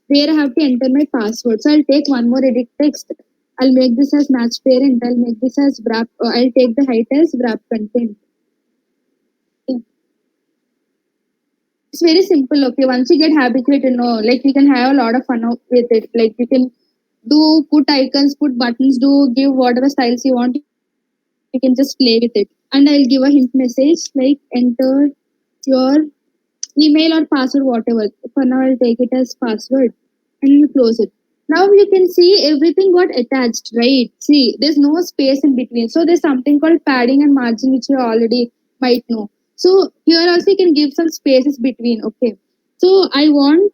where I have to enter my password. So I'll take one more edit text. I'll make this as match parent. I'll make this as wrap. I'll take the height as wrap content. It's very simple. Okay, once you get habituated, like you can have a lot of fun with it. Like you can do put icons, put buttons, do give whatever styles you want. You can just play with it. And I'll give a hint message like enter your email or password, whatever. For now, I'll take it as password and you close it. Now you can see everything got attached, right? See, there's no space in between. So there's something called padding and margin, which you already might know. So here also you can give some spaces between. Okay. So I want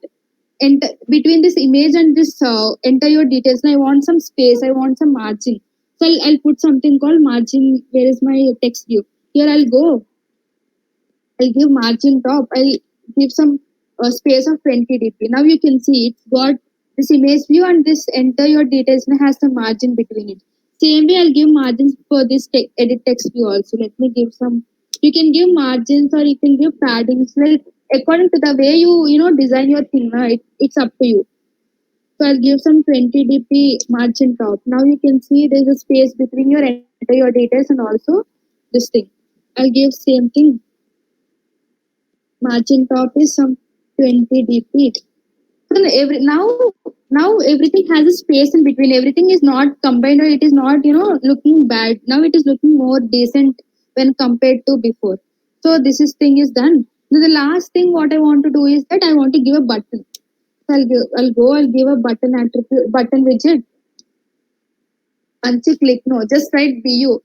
enter between this image and this enter your details. And I want some space. I want some margin. So I'll put something called margin. Where is my text view? Here I'll go. I'll give margin top. I'll give some space of 20 dp. Now you can see it's got This image view and this enter your details and has some margin between it. Same way, I'll give margins for this edit text view also. Let me give some. You can give margins or you can give paddings, like according to the way you design your thing. It's up to you. So I'll give some 20 dp margin top. Now you can see there's a space between your enter your details and also this thing. I'll give same thing. Margin top is some 20 dp. So now everything has a space in between. Everything is not combined, or it is not looking bad. Now it is looking more decent when compared to before. So this is thing is done. Now the last thing what I want to do is that I want to give a button. So I'll give a button attribute, button widget. Once you click no, just write BU.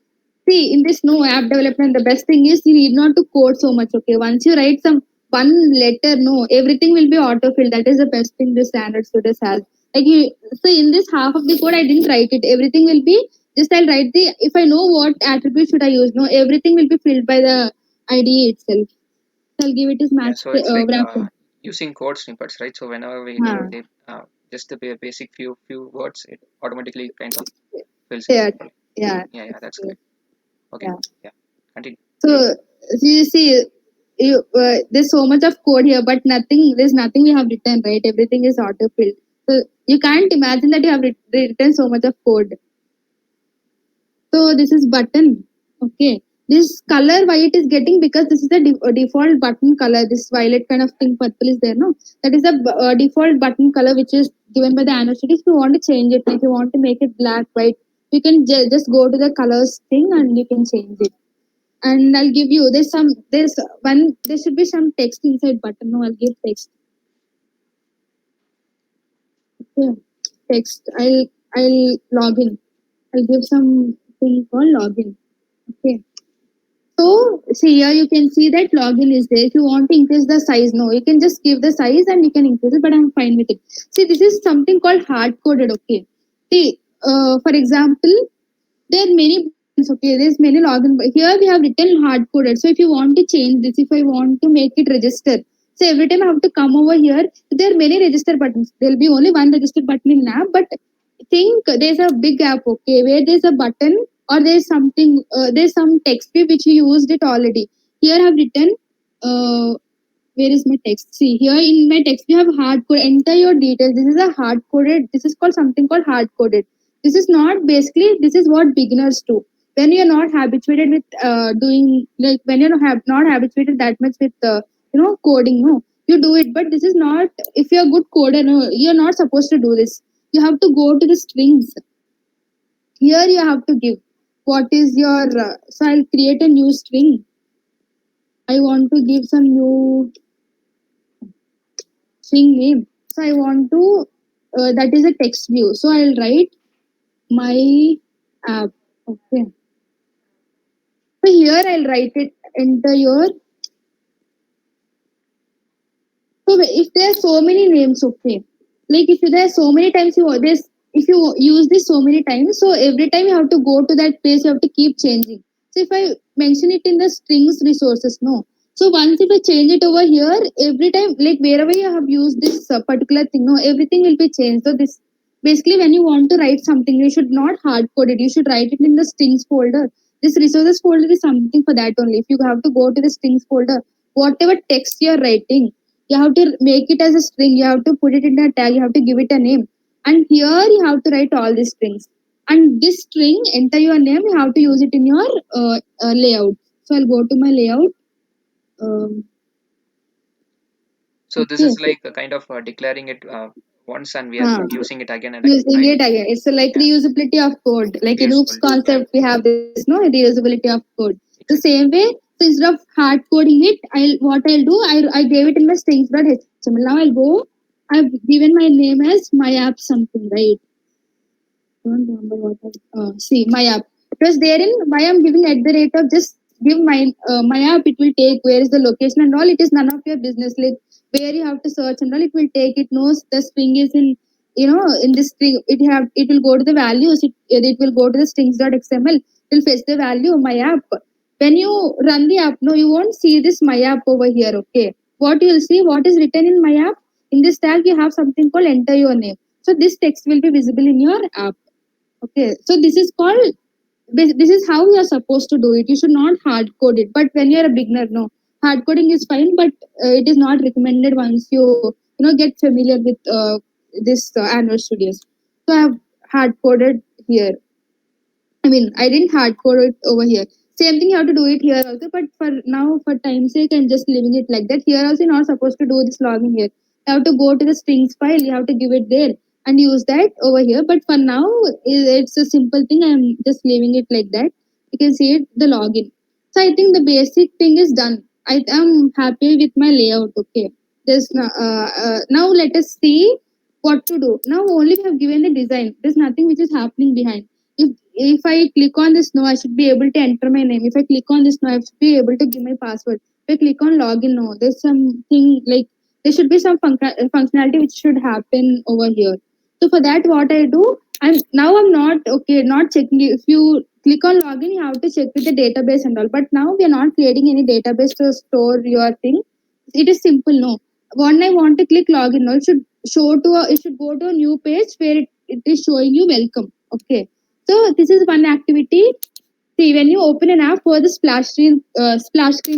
See, in this no app development, the best thing is you need not to code so much. Okay, once you write some one letter, no, everything will be autofilled. That is the best thing this standard students has. Like so in this half of the code, I didn't write it. Everything will be just I'll write the if I know what attribute should I use. No, everything will be filled by the IDE itself. So I'll give it as Yeah, match so it's like wrapped. using code snippets, right? So whenever we Huh. need the just the basic few words, it automatically kind of fills it. Yeah, Right? yeah, Yeah, yeah, that's yeah. great. Okay, Yeah. yeah, continue. So you see, there's so much of code here, but nothing. There's nothing we have written, right? Everything is auto-filled. So you can't imagine that you have written so much of code. So this is button. Okay. This color, why it is getting, because this is the default button color. This violet kind of thing, purple is there, no? That is the default button color which is given by the Android. If you want to change it, if you want to make it black, white, you can just go to the colors thing and you can change it. And I'll give you there should be some text inside button. No, I'll give text. Okay. Text. I'll log in. I'll give some thing called login. Okay. So see here you can see that login is there. If you want to increase the size, no, you can just give the size and you can increase it, but I'm fine with it. See, this is something called hard coded. Okay. See, for example, there are many buttons. Okay, there's many login, but here we have written hard coded. So if you want to change this, if I want to make it register, so every time I have to come over here. There are many register buttons. There will be only one register button in app, but think there's a big app. Okay, where there's a button or there's something. There's some text which you used it already. Here I have written. Where is my text? See here in my text we have hard code. Enter your details. This is a hard coded. This is called something called hard coded. This is not basically this is what beginners do when you're not habituated with doing, like when you're not habituated that much with coding. No, you do it, but this is not, if you're a good coder, no, you're not supposed to do this. You have to go to the strings. Here you have to give what is your so I'll create a new string. I want to give some new string name. So I want to that is a text view. So I'll write my app. Okay. So here I'll write it. Enter your. So if there are so many names, okay. Like if there are so many times this, if you use this so many times, so every time you have to go to that place, you have to keep changing. So if I mention it in the strings resources, no. So once if I change it over here, every time, like wherever you have used this particular thing, no, everything will be changed. So this basically when you want to write something, you should not hard code it. You should write it in the strings folder. This resources folder is something for that only. If you have to go to the strings folder, whatever text you're writing, you have to make it as a string. You have to put it in a tag. You have to give it a name. And here you have to write all these strings. And this string, enter your name, you have to use it in your layout. So I'll go to my layout. Um, So this okay. is like a kind of declaring it once, and we are Huh. using it again and again, Using right? it again. It's like Yeah, reusability of code. Like in OOPS reusability. Yeah, concept, we have this, no, reusability of code. The exactly. same way, so instead of hard coding it, I'll do, I gave it in my strings.html. Now I'll go, I've given my name as my app something, right? Don't remember what see my app. Because therein why I'm giving at the rate of just give my app, it will take where is the location and all. It is none of your business. Like where you have to search and all, it will take. It knows the string is in in this string. It will go to the values. It will go to the strings.xml. It will fetch the value of my app. When you run the app, no, you won't see this my app over here. Okay, what you will see, what is written in my app. In this tag, you have something called enter your name. So this text will be visible in your app. Okay, so this is how you are supposed to do it. You should not hard code it. But when you are a beginner, no, hard coding is fine, but it is not recommended once you get familiar with this Android Studios. So I have hard coded here. I mean, I didn't hard code it over here. Same thing, you have to do it here also. But for now, for time's sake, I'm just leaving it like that. Here also, you're not supposed to do this login here. You have to go to the strings file. You have to give it there and use that over here. But for now, it's a simple thing. I'm just leaving it like that. You can see it, the login. So I think the basic thing is done. I am happy with my layout. Okay. Now let us see what to do. Now only we have given the design. There's nothing which is happening behind. If I click on this no, I should be able to enter my name. If I click on this no, I should be able to give my password. If I click on login no, there's something like there should be some functionality which should happen over here. So for that, what I do, I'm not okay, not checking. If you click on login, you have to check with the database and all. But now we are not creating any database to store your thing. It is simple no. When I want to click login, no, it should go to a new page where it is showing you welcome. Okay, so this is one activity. See, when you open an app, for the splash screen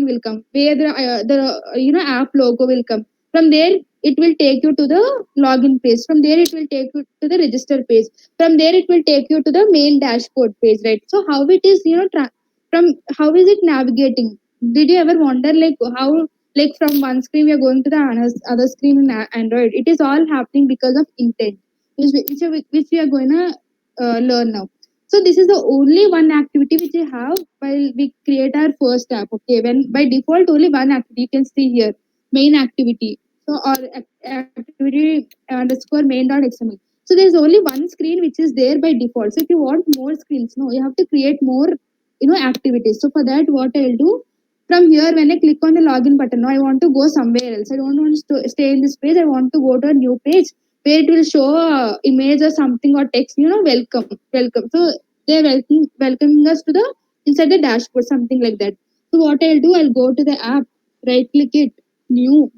will come where the app logo will come. From there, it will take you to the login page. From there, it will take you to the register page. From there, it will take you to the main dashboard page, right? So how it is, from how is it navigating? Did you ever wonder like how like from one screen we are going to the other screen in Android? It is all happening because of intent, which we are going to learn now. So this is the only one activity which we have while we create our first app. Okay, when by default only one activity you can see here, main activity. So or activity underscore main.xml. So there's only one screen which is there by default. So if you want more screens, no, you have to create more activities. So for that, what I'll do from here when I click on the login button, no, I want to go somewhere else. I don't want to stay in this page. I want to go to a new page where it will show a image or something or text, welcome, welcome. So they're welcoming us to the inside the dashboard, something like that. So what I'll do, I'll go to the app, right click it, new.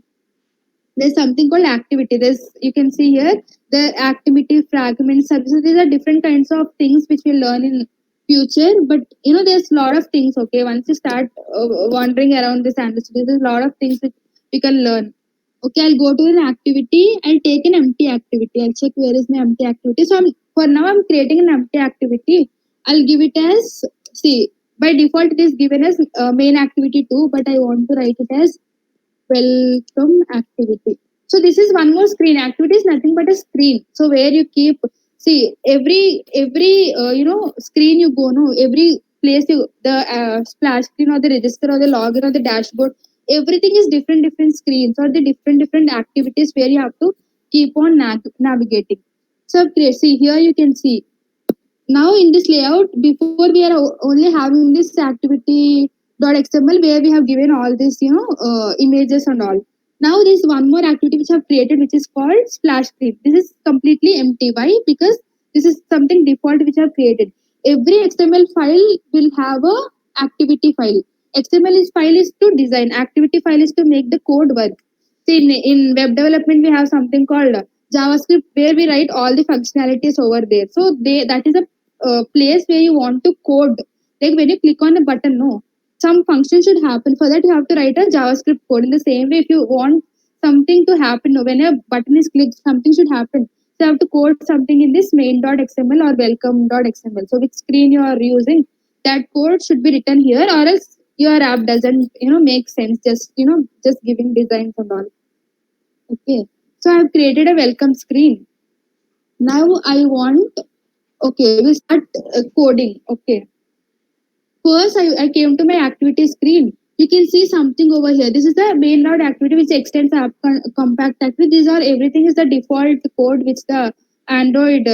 There's something called activity. You can see here the activity fragment services. These are different kinds of things which we'll learn in future. But there's a lot of things. Okay, once you start wandering around this industry, there's a lot of things which we can learn. Okay, I'll go to an activity. I'll take an empty activity. I'll check where is my empty activity. So for now, I'm creating an empty activity. I'll give it as, see, by default it is given as main activity 2, but I want to write it as welcome activity. So this is one more screen. Activity is nothing but a screen. So where you keep, see, every screen you go, no, every place the splash screen or the register or the login or the dashboard, everything is different screens or the different activities where you have to keep on navigating. So see here you can see now in this layout, before we are only having this activity.xml where we have given all this images and all. Now there's one more activity which I have created which is called splash screen. This is completely empty. Why? Because this is something default which I have created. Every XML file will have a activity file. XML file is to design, activity file is to make the code work. See, in web development we have something called JavaScript where we write all the functionalities over there. So that is a place where you want to code. Like when you click on the button, no, some function should happen. For that, you have to write a JavaScript code. In the same way, if you want something to happen, no, when a button is clicked, something should happen. So you have to code something in this main.xml or welcome.xml. So which screen you are using, that code should be written here, or else your app doesn't make sense. Just giving designs and all. Okay. So I have created a welcome screen. Now I want, okay, we start coding. Okay. First, I came to my activity screen. You can see something over here. This is the main node activity which extends app compact activity. These are everything is the default code which the Android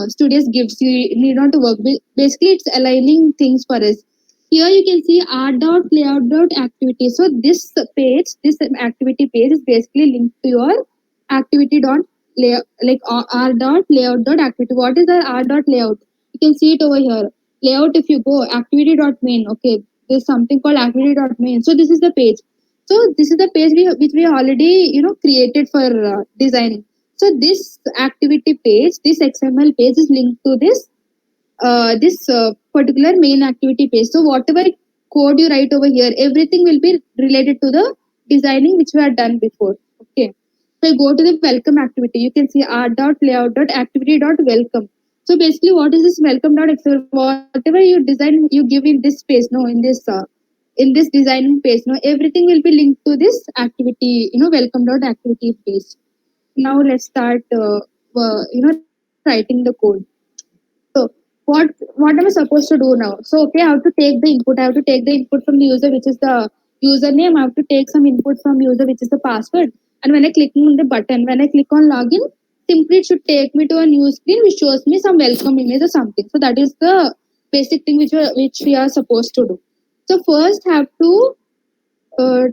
Studios gives you. You need not to work. Basically, it's aligning things for us. Here you can see r.layout.activity. So this page, this activity page is basically linked to your activity dot layout, like r.layout.activity. What is the r.layout? You can see it over here. Layout, if you go activity.main, okay, there's something called activity.main. So this is the page. So this is the page which we already created for designing. So this activity page, this XML page is linked to this particular main activity page. So whatever code you write over here, everything will be related to the designing which we have done before. Okay. So go to the welcome activity. You can see art dot layout dot activity dot welcome. So basically, what is this welcome dot excel? Whatever you design, you give in this page. No, in this designing page. No, everything will be linked to this activity. Welcome dot activity page. Now let's start. Writing the code. So what am I supposed to do now? So okay, I have to take the input. I have to take the input from the user, which is the username. I have to take some input from user, which is the password. And when I click on the button, when I click on login, simply it should take me to a new screen which shows me some welcome image or something. So that is the basic thing which we are supposed to do. So first have to uh,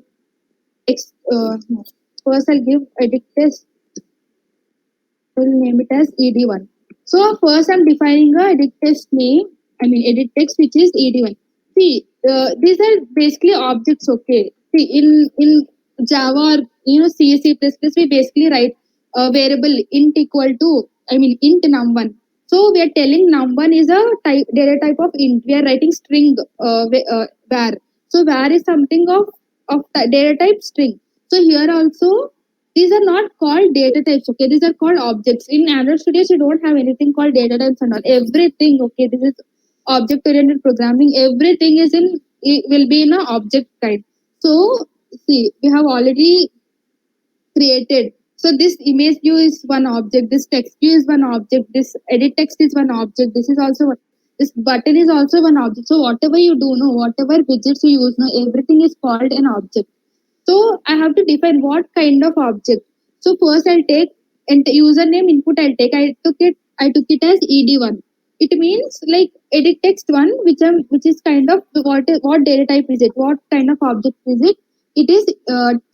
no. First I'll give edit test. Will name it as ed1. So first I'm defining a edit test name. I mean edit text which is ed1. See, these are basically objects. Okay. See, in Java or C C++, we basically write a variable int equal to, I mean int num1. So we are telling num1 is a data type of int. We are writing string var. So var is something of data type string. So here also these are not called data types. Okay, these are called objects. In Android Studios, you don't have anything called data types and all. Everything, okay, this is object oriented programming. Everything is in, it will be in a object kind. So see, we have already created. So this image view is one object, this text view is one object, this edit text is one object, this is also this button is also one object. So whatever you do, no, whatever widgets you use, no, everything is called an object. So I have to define what kind of object. So first I'll take and username input I took it as ed1. It means like edit text one, which is kind of what data type is it? What kind of object is it? It is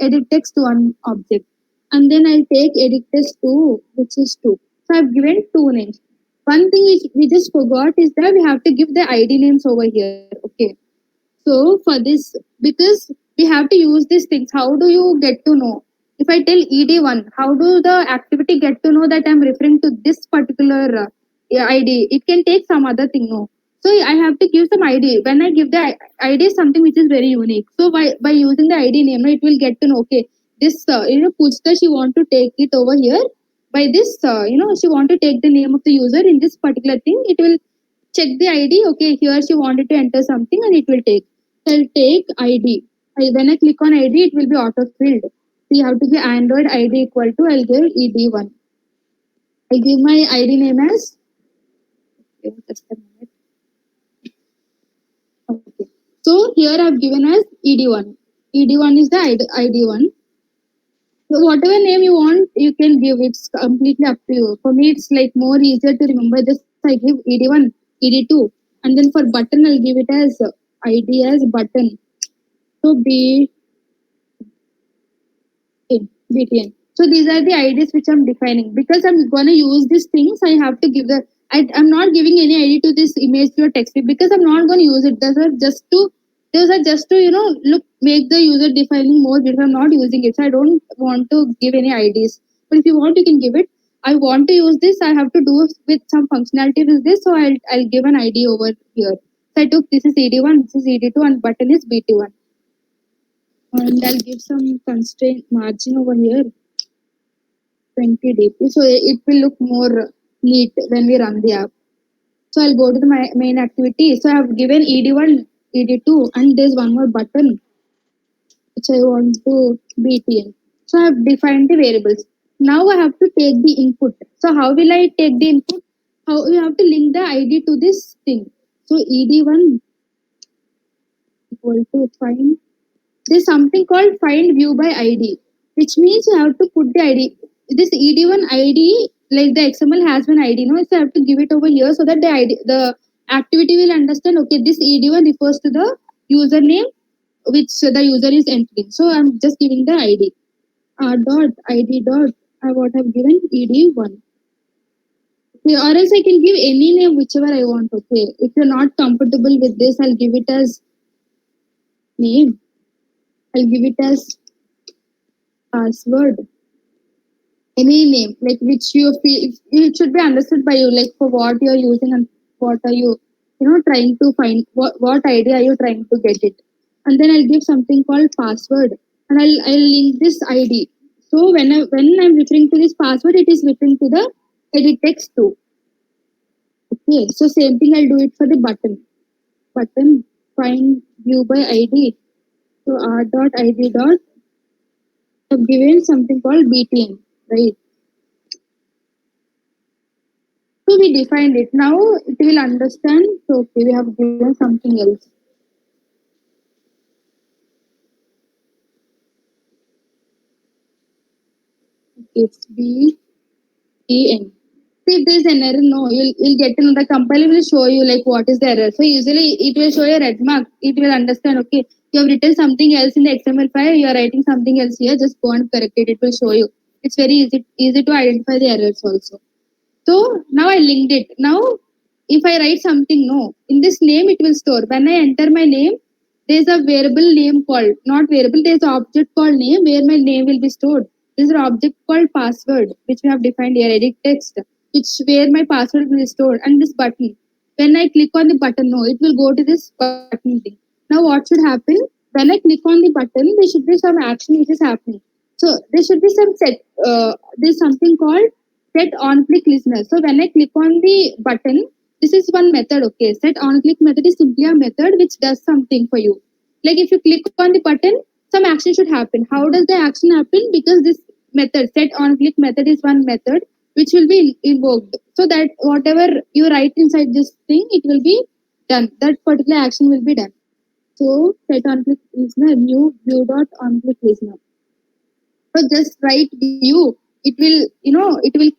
edit text one object. And then I'll take edit text two, which is two. So I've given two names. One thing which we just forgot is that we have to give the ID names over here. Okay. So for this, because we have to use these things, how do you get to know? If I tell ED1, how do the activity get to know that I'm referring to this particular ID? It can take some other thing, no. So I have to give some ID. When I give the ID, something which is very unique. So by using the ID name, no, it will get to know. Okay, this Pujta, she want to take it over here. By this, she want to take the name of the user in this particular thing. It will check the ID. Okay, here she wanted to enter something, and it will take. So I'll take ID. When I click on ID, it will be auto filled. So you have to give Android ID equal to, I'll give ED1. I give my ID name as, okay, just a minute. Okay. So here I've given as ED1. ED1 is the ID1. So whatever name you want, you can give. It's completely up to you. For me, it's like more easier to remember. Just I give ED1, ED2, and then for button, I'll give it as ID as button. So BTN. So these are the IDs which I'm defining. Because I'm gonna use these things, I have to give I'm not giving any ID to this image or text because I'm not gonna use it. Those are just to make the user defining more beautiful. I'm not using it. So I don't want to give any IDs. But if you want, you can give it. I want to use this, I have to do with some functionality with this, so I'll give an ID over here. So I took this is ED1, this is ED2, and button is BT1. And I'll give some constraint margin over here, 20 dp. So it will look more neat when we run the app. So I'll go to the main activity. So I've given ED1, ED2, and there's one more button which I want to BTN. So I've defined the variables. Now I have to take the input. So how will I take the input? How you have to link the ID to this thing. So ED1 equal to find. There's something called find view by ID, which means you have to put the ID. This ED1 ID, like the XML has an ID, no? So I have to give it over here so that the activity will understand. Okay, this ED1 refers to the username which the user is entering. So I'm just giving the ID. Dot ID dot. What I've given ED1. Okay, or else I can give any name whichever I want. Okay, if you're not comfortable with this, I'll give it as name. I'll give it as password. any name like which you feel it should be understood by you, like for what you're using and what are you trying to find, what idea are you trying to get it. And then I'll give something called password, and I'll link this id. So when I'm referring to this password, it is referring to the edit text too. Okay, so same thing, I'll do it for the button find view by id. So r dot id dot, I've given something called btn, right? So we defined it. Now it will understand. So okay, we have given something else. It's B E N. See, if there's an error, no, you'll get to know. The compiler will show you like what is the error. So usually it will show a red mark. It will understand. Okay, you have written something else in the XML file. You are writing something else here. Just go and correct it. It will show you. It's very easy to identify the errors also. So now I linked it. Now, if I write something, no, in this name it will store. When I enter my name, there is a variable name called, not variable, there is an object called name where my name will be stored. There is an object called password, which we have defined here, edit text, which where my password will be stored. And this button, when I click on the button, no, it will go to this button thing. Now, what should happen? When I click on the button, there should be some action which is happening. So there should be some set. There's something called set on click listener. So when I click on the button, this is one method. Okay, set on click method is simply a method which does something for you. Like if you click on the button, some action should happen. How does the action happen? Because this method set on click method is one method which will be invoked, so that whatever you write inside this thing, it will be done. That particular action will be done. So set on click listener, new view dot on click listener. So just write view, it will it will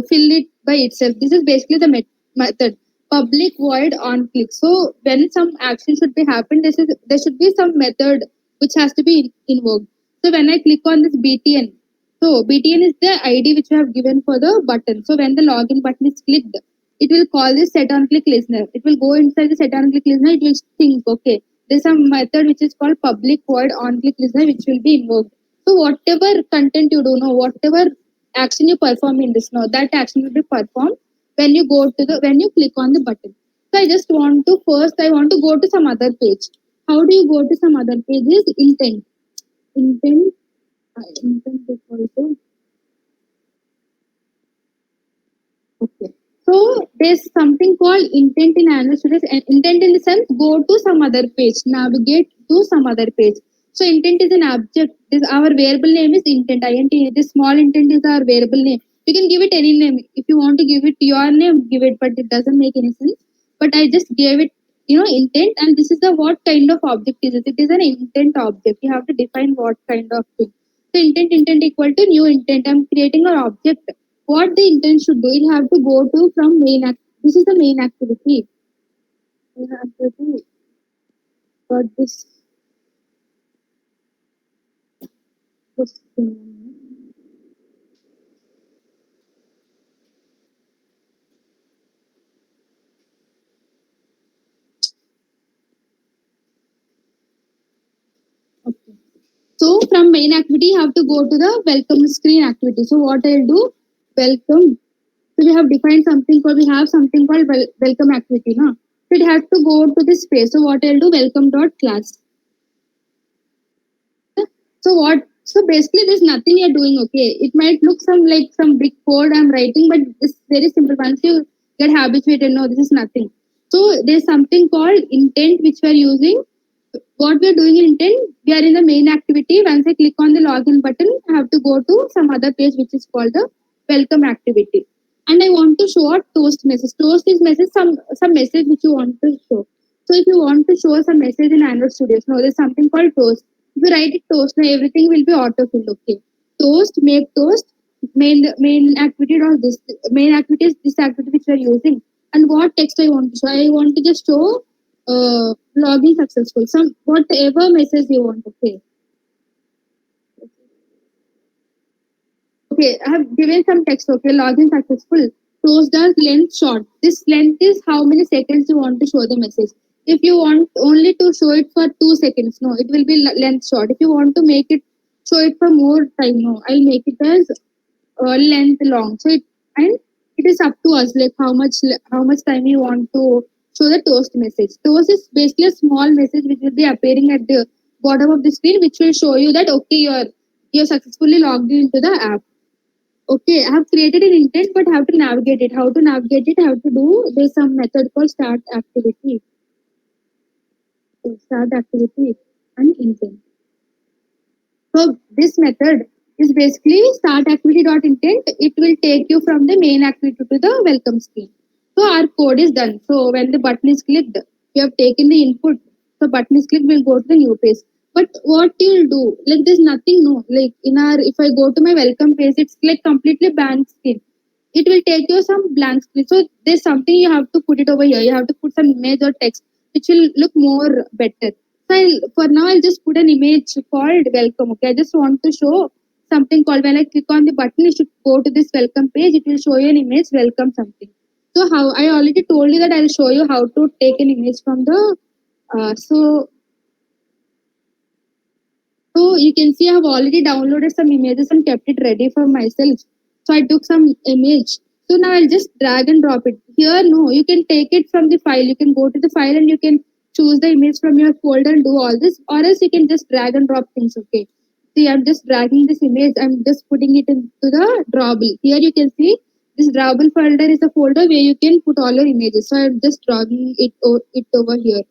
fill it by itself. This is basically the method public void on click. So when some action should be happen, there should be some method which has to be invoked. So when I click on this btn, so btn is the id which I have given for the button. So when the login button is clicked, it will call this set on click listener. It will go inside the set on click listener. It will think, okay, there's some method which is called public void on click listener which will be invoked. So whatever content you do, know whatever action you perform in this, now that action will be performed when you go to the when you click on the button. So I want to go to some other page. How do you go to some other page? Is intent. Intent. Intent is also okay. So there's something called intent in Android Studios. And intent in the sense, go to some other page, navigate to some other page. So intent is an object. This our variable name is intent. Int. This small intent is our variable name. You can give it any name. If you want to give it your name, give it, but it doesn't make any sense. But I just gave it, intent, and this is the what kind of object is it? It is an intent object. You have to define what kind of thing. So intent equal to new intent. I'm creating an object. What the intent should do, it have to go to from main this is the main activity. Main activity. But this thing. Okay. So from main activity, you have to go to the welcome screen activity. So what I'll do, welcome. So we have something called welcome activity, no? So it has to go to this space. So what I'll do, welcome dot class. So what? So basically, there's nothing you're doing. Okay, it might look some big code I'm writing, but it's very simple. Once you get habituated, no, this is nothing. So there's something called intent which we're using. What we're doing in intent, we are in the main activity. Once I click on the login button, I have to go to some other page which is called the welcome activity. And I want to show a toast message. Toast is message, some message which you want to show. So if you want to show some message in Android Studios, no, there's something called toast. If you write it toast, now everything will be auto-filled. Okay. Toast, make toast, main activity or this main activity is this activity which we are using. And what text I want to show? I want to just show login successful. Some whatever message you want. Okay. Okay, I have given some text. Okay, login successful. Shows the length short. This length is how many seconds you want to show the message. If you want only to show it for 2 seconds, no, it will be length short. If you want to make it show it for more time, no, I'll make it as length long. So it is up to us like how much time you want to show the toast message. Toast is basically a small message which will be appearing at the bottom of the screen, which will show you that okay you're successfully logged into the app. Okay, I have created an intent, but how to navigate it? How to navigate it? How to do? There's some method called start activity. Start activity and intent. So this method is basically start activity.intent. It will take you from the main activity to the welcome screen. So our code is done. So when the button is clicked, you have taken the input. So button is clicked, we'll go to the new page. But what you'll do, like there's nothing no. Like if I go to my welcome page, it's like completely blank screen. It will take you some blank screen. So there's something you have to put it over here. You have to put some image or text, which will look more better. So for now, I'll just put an image called welcome. Okay, I just want to show something called when I click on the button, you should go to this welcome page. It will show you an image, welcome something. So how I already told you that I'll show you how to take an image from the. So you can see I have already downloaded some images and kept it ready for myself. So I took some image. So now I'll just drag and drop it. Here, no, you can take it from the file. You can go to the file and you can choose the image from your folder and do all this. Or else you can just drag and drop things, okay. See, I'm just dragging this image. I'm just putting it into the drawable. Here you can see this drawable folder is a folder where you can put all your images. So I'm just dragging it over here.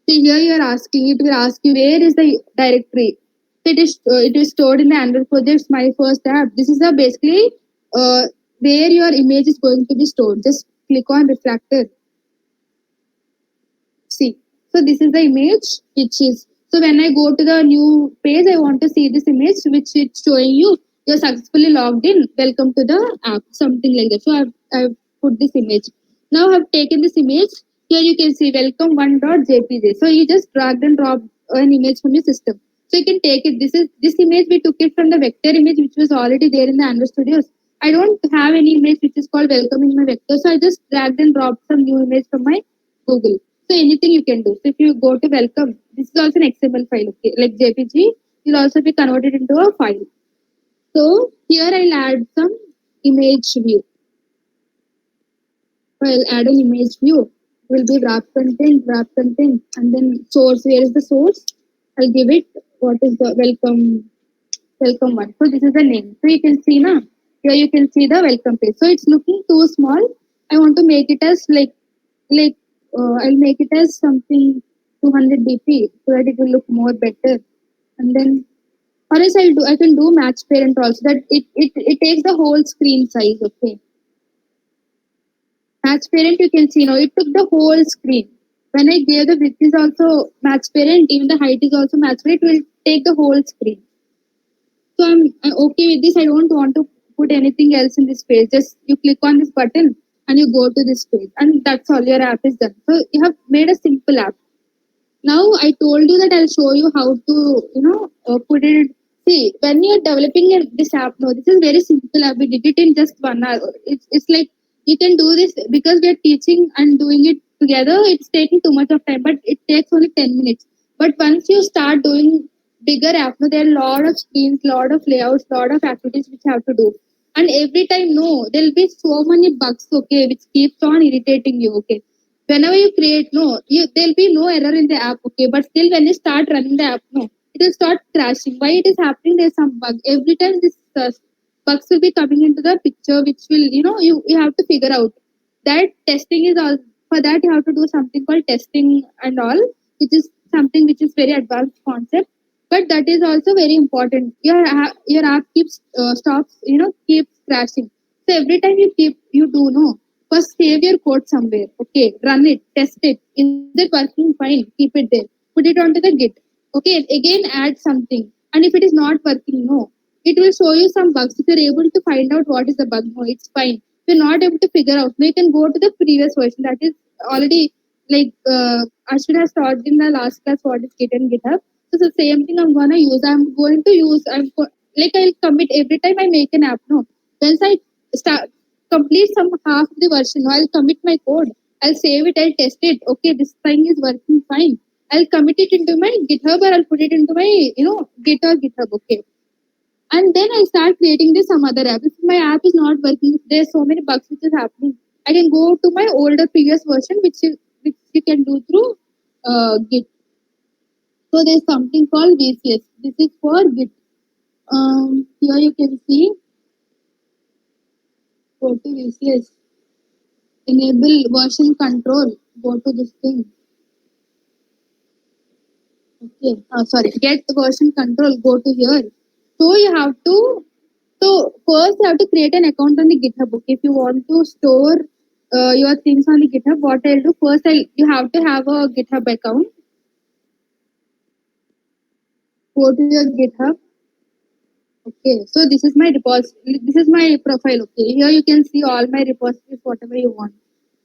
See here you are asking, it will ask you where is the directory. It is stored in the Android projects My First App. This is the basically where your image is going to be stored. Just click on reflector. See, so this is the image which is. So when I go to the new page, I want to see this image which is showing you you're successfully logged in. Welcome to the app, something like that. So I've put this image. Now I've taken this image. Here you can see welcome one.jpg. So you just drag and drop an image from your system. So you can take it. This image we took it from the vector image which was already there in the Android Studios. I don't have any image which is called welcome in my vector. So I just dragged and dropped some new image from my Google. So anything you can do. So if you go to welcome, this is also an XML file, okay, like JPG, will also be converted into a file. So here I'll add some image view. So I'll add an image view. Will be wrap content, and then source. Where is the source? I'll give it what is the welcome one. So this is the name. So you can see now. Here you can see the welcome page. So it's looking too small. I want to make it as like I'll make it as something 200 dp so that it will look more better. And then or else I can do match parent also that it takes the whole screen size. Okay, match parent you can see now it took the whole screen. When I gave the width is also match parent, even the height is also match parent, it will take the whole screen. So I'm okay with this. I don't want to put anything else in this page. Just you click on this button and you go to this page, and that's all. Your app is done. So you have made a simple app. Now I told you that I'll show you how to put it. See, when you're developing this app, no, this is very simple app. We did it in just 1 hour. It's like you can do this because we're teaching and doing it together. It's taking too much of time, but it takes only 10 minutes. But once you start doing bigger app, no, there are a lot of screens, lot of layouts, lot of activities which you have to do. And every time, no, there'll be so many bugs, okay, which keeps on irritating you, okay. Whenever you create, no, there'll be no error in the app, okay, but still when you start running the app, no, it will start crashing. Why it is happening? There's some bug every time. This bugs will be coming into the picture, which will you have to figure out. That testing is all. For that you have to do something called testing and all, which is something which is very advanced concept, but that is also very important. Your app keeps stops, keeps crashing. So every time you do, no, first save your code somewhere. Okay, run it, test it. Is it working? Fine. Keep it there. Put it onto the Git. Okay, again add something. And if it is not working, no, it will show you some bugs. If you're able to find out what is the bug, no, it's fine. If you're not able to figure out, no, you can go to the previous version that is already like Ashwin has taught in the last class what is Git and GitHub. So the same thing I'm gonna use. Like I'll commit every time I make an app. No, once I start complete some half the version, no, I'll commit my code. I'll save it. I'll test it. Okay, this thing is working fine. I'll commit it into my GitHub or I'll put it into my Git or GitHub. Okay, And then I start creating this some other app. If my app is not working, if there's so many bugs which is happening, I can go to my older previous version, which you can do through Git. So there's something called VCS. This is for Git. Here you can see, go to VCS, enable version control. Go to this thing. Okay, sorry, get version control. Go to here. So you have to. So first you have to create an account on the GitHub. Okay, if you want to store your things on the GitHub, what I'll do first, you have to have a GitHub account. Go to your GitHub. Okay, so this is my repository. This is my profile. Okay, here you can see all my repositories, whatever you want.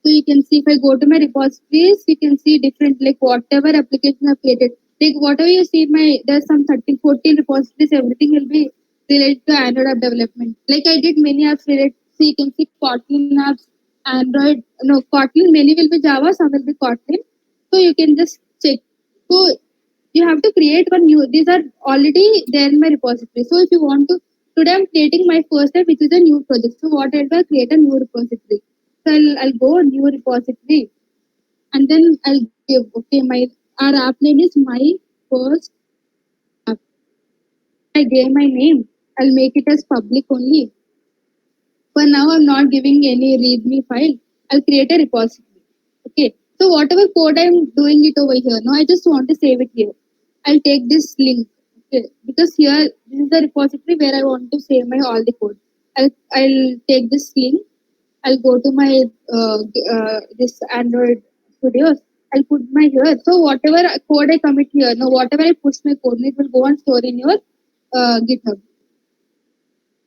So you can see if I go to my repositories, you can see different like whatever application I've created. Like whatever you see, there's some 13, 14 repositories. Everything will be related to Android app development. Like I did many apps related. So you can see Kotlin apps, Android. No, Kotlin. Many will be Java. Some will be Kotlin. So you can just check. So you have to create one new. These are already there in my repository. So if you want to, today I'm creating my first step, which is a new project. So what I'll do, I'll create a new repository. So I'll go new repository, and then I'll give, okay, our app name is my first app. I gave my name. I'll make it as public only. For now, I'm not giving any README file. I'll create a repository. Okay. So whatever code I'm doing it over here, no, I just want to save it here. I'll take this link. Okay. Because here this is the repository where I want to save my all the code. I'll take this link. I'll go to my this Android Studios. I'll put my here. So whatever code I commit here, no, whatever I push my code, it will go and store in your GitHub.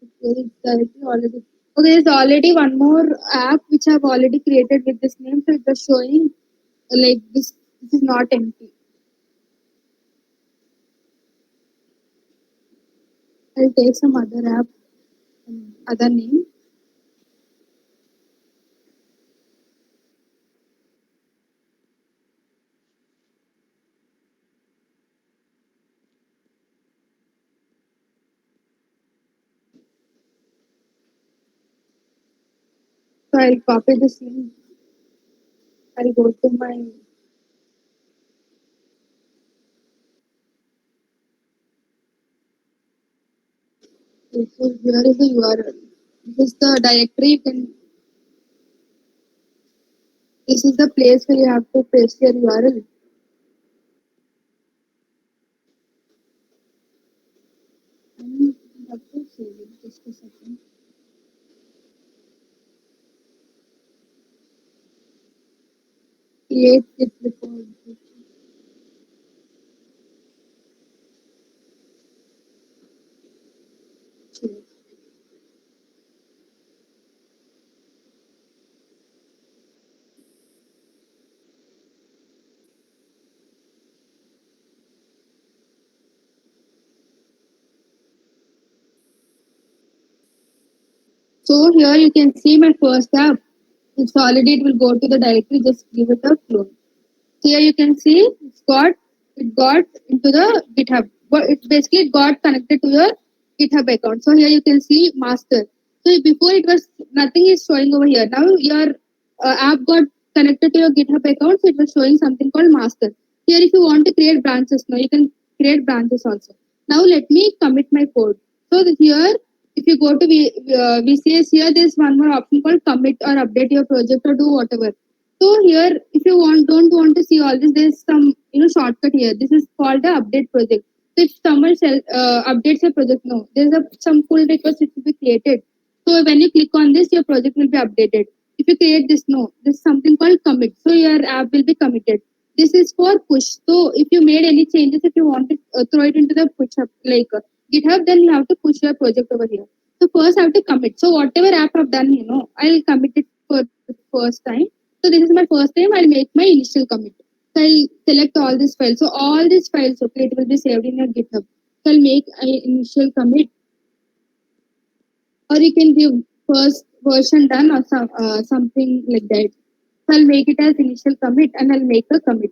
Okay, it's directly already. Okay, there's already one more app which I've already created with this name, so it's just showing like this. This is not empty. I'll take some other app, other name. So I'll copy this link. I'll go to my. So here is the URL. This is the directory. You can. This is the place where you have to paste your URL. And you have to save it. Just a second. Create it before. So here you can see my first app. It's already, it will go to the directory. Just give it a clone. Here you can see it got into the GitHub. But it basically it got connected to your GitHub account. So here you can see master. So before it was nothing is showing over here. Now your app got connected to your GitHub account, so it was showing something called master. Here, if you want to create branches, now you can create branches also. Now let me commit my code. So here, if you go to VCS, here there's one more option called commit or update your project or do whatever. So here, if you don't want to see all this, there's some shortcut here. This is called the update project. So if someone updates your project, no, there's some pull request which will be created. So when you click on this, your project will be updated. If you create this, no, this is something called commit. So your app will be committed. This is for push. So if you made any changes, if you want to throw it into the push up like GitHub, then you have to push your project over here. So first I have to commit. So whatever app I've done, I'll commit it for the first time. So this is my first time. I'll make my initial commit. So I'll select all these files. So all these files, okay, it will be saved in your GitHub. So I'll make an initial commit, or you can give first version done or something like that. So I'll make it as initial commit and I'll make a commit.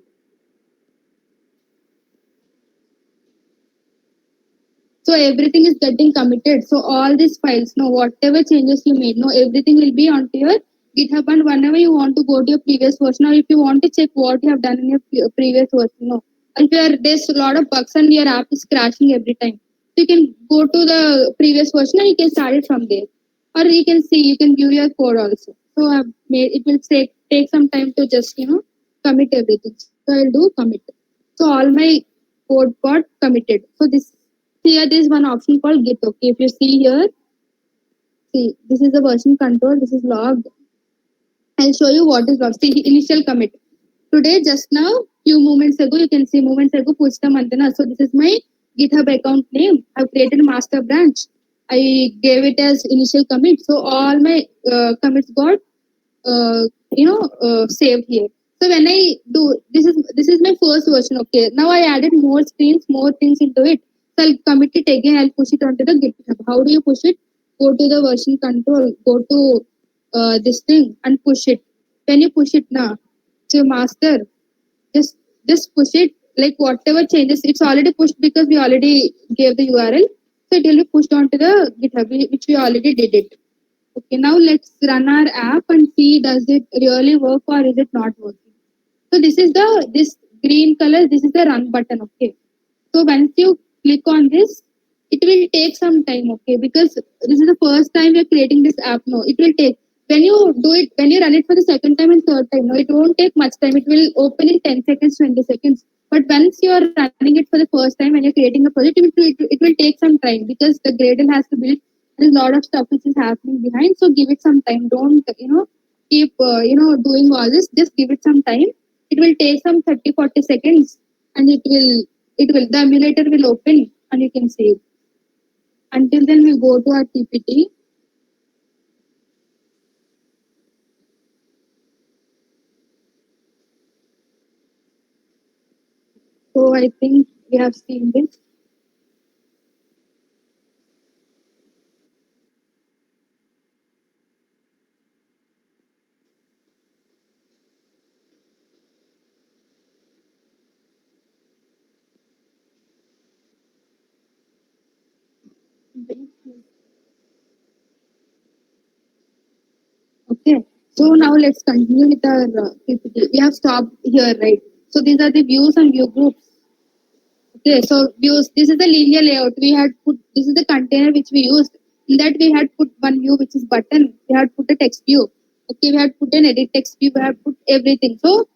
So everything is getting committed. So all these files, no, whatever changes you made, no, everything will be onto your GitHub. And whenever you want to go to your previous version, or if you want to check what you have done in your previous version, no, if there's a lot of bugs and your app is crashing every time, so you can go to the previous version and you can start it from there, or you can see, you can view your code also. So I've made it will take some time to just commit everything. So I'll do commit. So all my code got committed. So this here there is one option called Git. Okay, if you see here, see this is the version control. This is logged. I'll show you what is logged. See initial commit. Today, just now, few moments ago, you can see moments ago, Pushta Mantana. So this is my GitHub account name. I've created a master branch. I gave it as initial commit. So all my commits got saved here. So when I do this is my first version. Okay, now I added more screens, more things into it. So I'll commit it again. I'll push it onto the GitHub. How do you push it? Go to the version control. Go to this thing and push it. When you push it now, to master, just just push it. Like whatever changes, it's already pushed because we already gave the URL. So it will be pushed onto the GitHub, which we already did it. Okay, now let's run our app and see does it really work or is it not working. So this green color, this is the run button. Okay. So once you click on this, it will take some time. Okay, because this is the first time you're creating this app. No, it will take when you run it for the second time and third time. No, it won't take much time. It will open in 10 seconds, 20 seconds. But once you're running it for the first time when you're creating a project, it will take some time because the Gradle has to build. There's a lot of stuff which is happening behind. So give it some time. Don't keep doing all this. Just give it some time. It will take some 30, 40 seconds, and it will the emulator will open and you can save. Until then, we go to our TPT. So I think we have seen this. Okay. So now let's continue with our PPT. We have stopped here, right? So these are the views and view groups. Okay, so views. This is the linear layout. We had put this is the container which we used. In that we had put one view which is button. We had put a text view. Okay, we had put an edit text view. We had put everything. So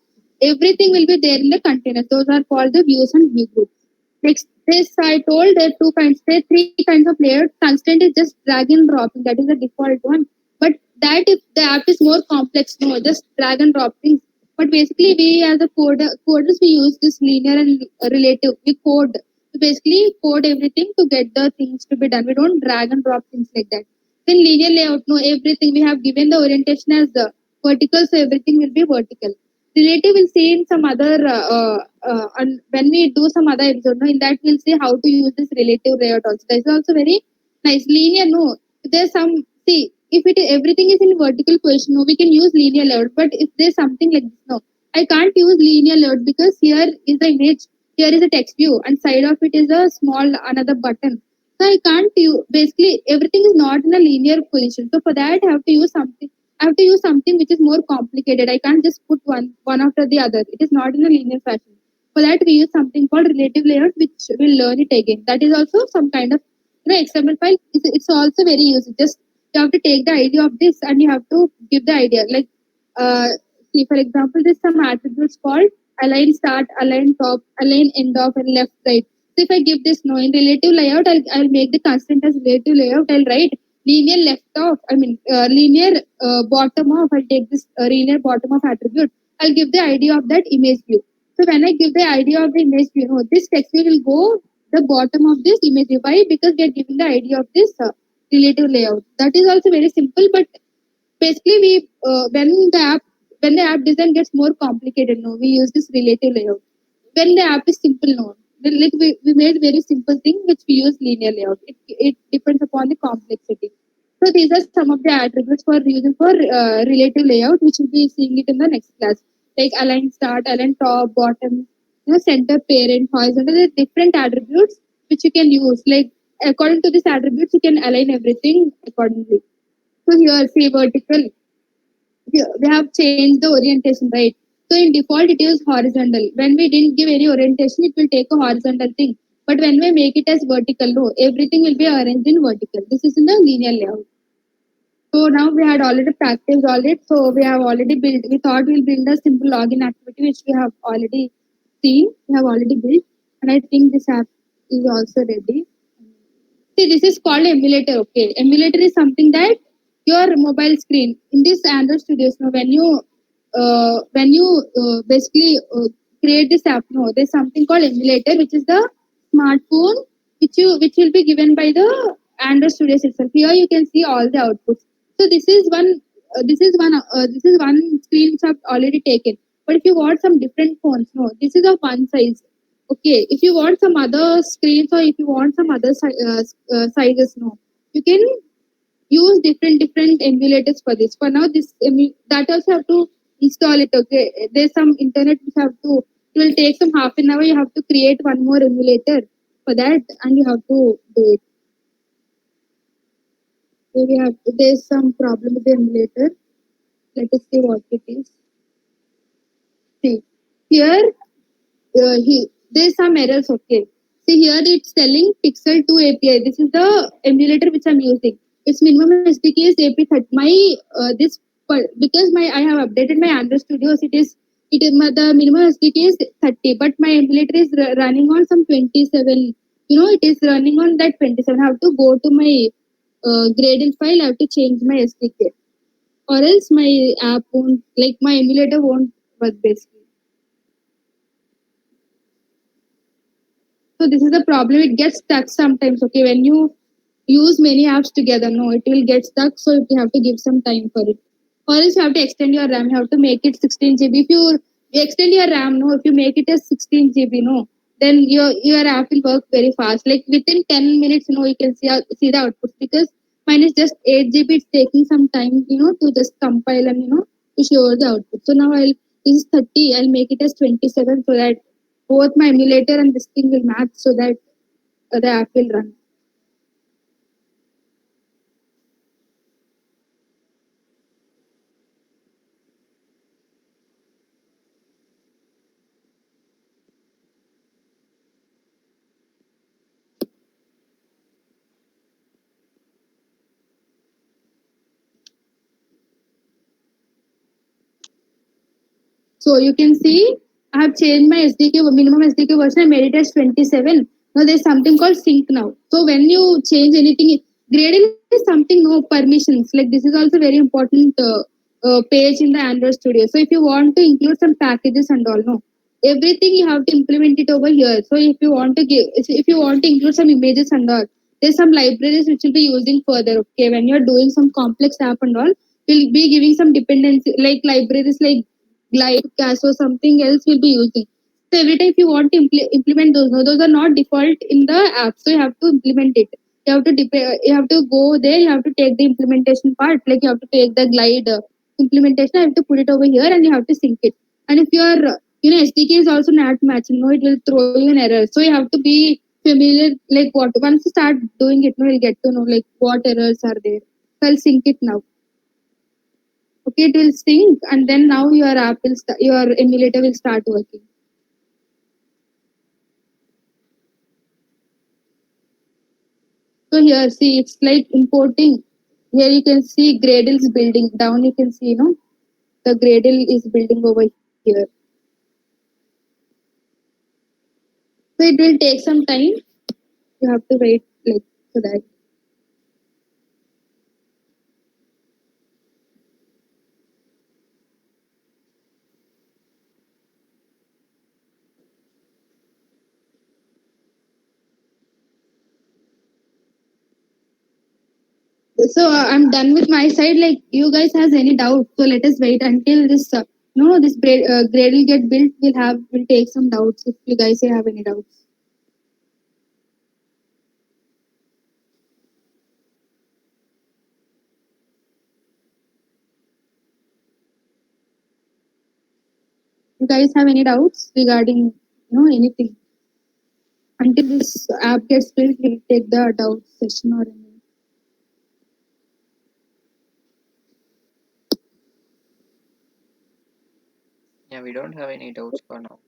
everything will be there in the container. Those are called the views and view groups. Next, this I told there are two kinds. There are three kinds of layers. Constant is just drag and dropping. That is the default one. But that if the app is more complex, no, just drag and drop things. But basically, we as a coders, we use this linear and relative. We code. We basically code everything to get the things to be done. We don't drag and drop things like that. In linear layout, no, everything we have given the orientation as the vertical, so everything will be vertical. Relative will see in some other, and when we do some other episode, no, in that we'll see how to use this relative layout also. That is also very nice. Linear, no, there's some, see, if everything is in vertical position, no, we can use linear layout. But if there's something like this, no, I can't use linear layout because here is the image, here is a text view, and side of it is a small another button. So I can't use basically everything is not in a linear position. So for that I have to use something. I have to use something which is more complicated. I can't just put one after the other. It is not in a linear fashion. For that we use something called relative layout, which will learn it again. That is also some kind of XML file. It's also very useful. Just you have to take the idea of this and you have to give the idea. Like see for example, there's some attributes called align start, align top, align end of, and left right. So if I give this no in relative layout, I'll make the constant as relative layout. I'll write linear left off. I mean linear bottom off. I'll take this linear bottom of attribute. I'll give the idea of that image view. So when I give the idea of the image view, this text view will go the bottom of this image view. Why? Because we are giving the idea of this relative layout. That is also very simple, but basically we when the app design gets more complicated, no, we use this relative layout. When the app is simple, no, like we made very simple thing which we use linear layout. It depends upon the complexity. So these are some of the attributes for using for relative layout, which we'll be seeing it in the next class, like align start, align top, bottom, center, parent, horizontal. There are different attributes which you can use. Like according to these attributes, you can align everything accordingly. So here, see vertical. Here, we have changed the orientation, right? So in default, it is horizontal. When we didn't give any orientation, it will take a horizontal thing. But when we make it as vertical, no, everything will be arranged in vertical. This is in the linear layout. So now we had already practiced all it. So we have already built. We thought we'll build a simple login activity, which we have already seen. We have already built, and I think this app is also ready. See, this is called emulator. Okay, emulator is something that your mobile screen in this Android Studios. Now, when you basically create this app, no, there's something called emulator, which is the smartphone which will be given by the Android Studios itself. Here you can see all the outputs. So this is one screen which I've already taken. But if you want some different phones, no, this is of one size. Okay, if you want some other screens or if you want some other sizes, no, you can use different emulators for this. For now, that also have to install it. Okay, there's some internet which have to. It will take some half an hour. You have to create one more emulator for that, and you have to do it. So we have there's some problem with the emulator. Let us see what it is. See here, there's some errors. Okay, see here it's telling Pixel 2 API. This is the emulator which I'm using. Its minimum SDK is AP30. My because my I have updated my Android Studios. The minimum SDK is 30, but my emulator is running on some 27. It is running on that 27. I have to go to my Gradle file. I have to change my SDK, or else my app won't like my emulator won't work basically. So this is the problem. It gets stuck sometimes. Okay, when you use many apps together, no, it will get stuck. So you have to give some time for it. Or else you have to extend your RAM. You have to make it 16 GB. If you extend your RAM, no, if you make it as 16 GB, no, then your app will work very fast. Like within 10 minutes, you can see the output because mine is just 8 GB. It's taking some time, to just compile and to show the output. So now this is 30. I'll make it as 27 so that both my emulator and this thing will match so that the app will run. So you can see I have changed my SDK minimum SDK version. I made it as 27. Now there's something called sync now. So when you change anything, grading is something no permissions. Like this is also very important page in the Android Studio. So if you want to include some packages and all, no, everything you have to implement it over here. So if you want to include some images and all, there's some libraries which will be using further. Okay, when you're doing some complex app and all, we'll be giving some dependency like libraries like Glide, Cache, or something else will be using. So every time if you want to implement those, no, those are not default in the app. So you have to implement it. You have to go there. You have to take the implementation part. Like you have to take the Glide implementation. You have to put it over here, and you have to sync it. And if your SDK is also not matching, no, it will throw you an error. So you have to be familiar. Like what once you start doing it, no, you'll get to know like what errors are there. So I'll sync it now. Okay, it will sync, and then now your emulator will start working. So here, see, it's like importing. Here you can see Gradle is building. Down you can see, the Gradle is building over here. So it will take some time. You have to wait like for that. So I'm done with my side. Like you guys has any doubt? So let us wait until this this Gradle get built. We'll take some doubts if you guys have any doubts. You guys have any doubts regarding anything? Until this app gets built, we'll take the doubt session or anything. Yeah, we don't have any doubts for now.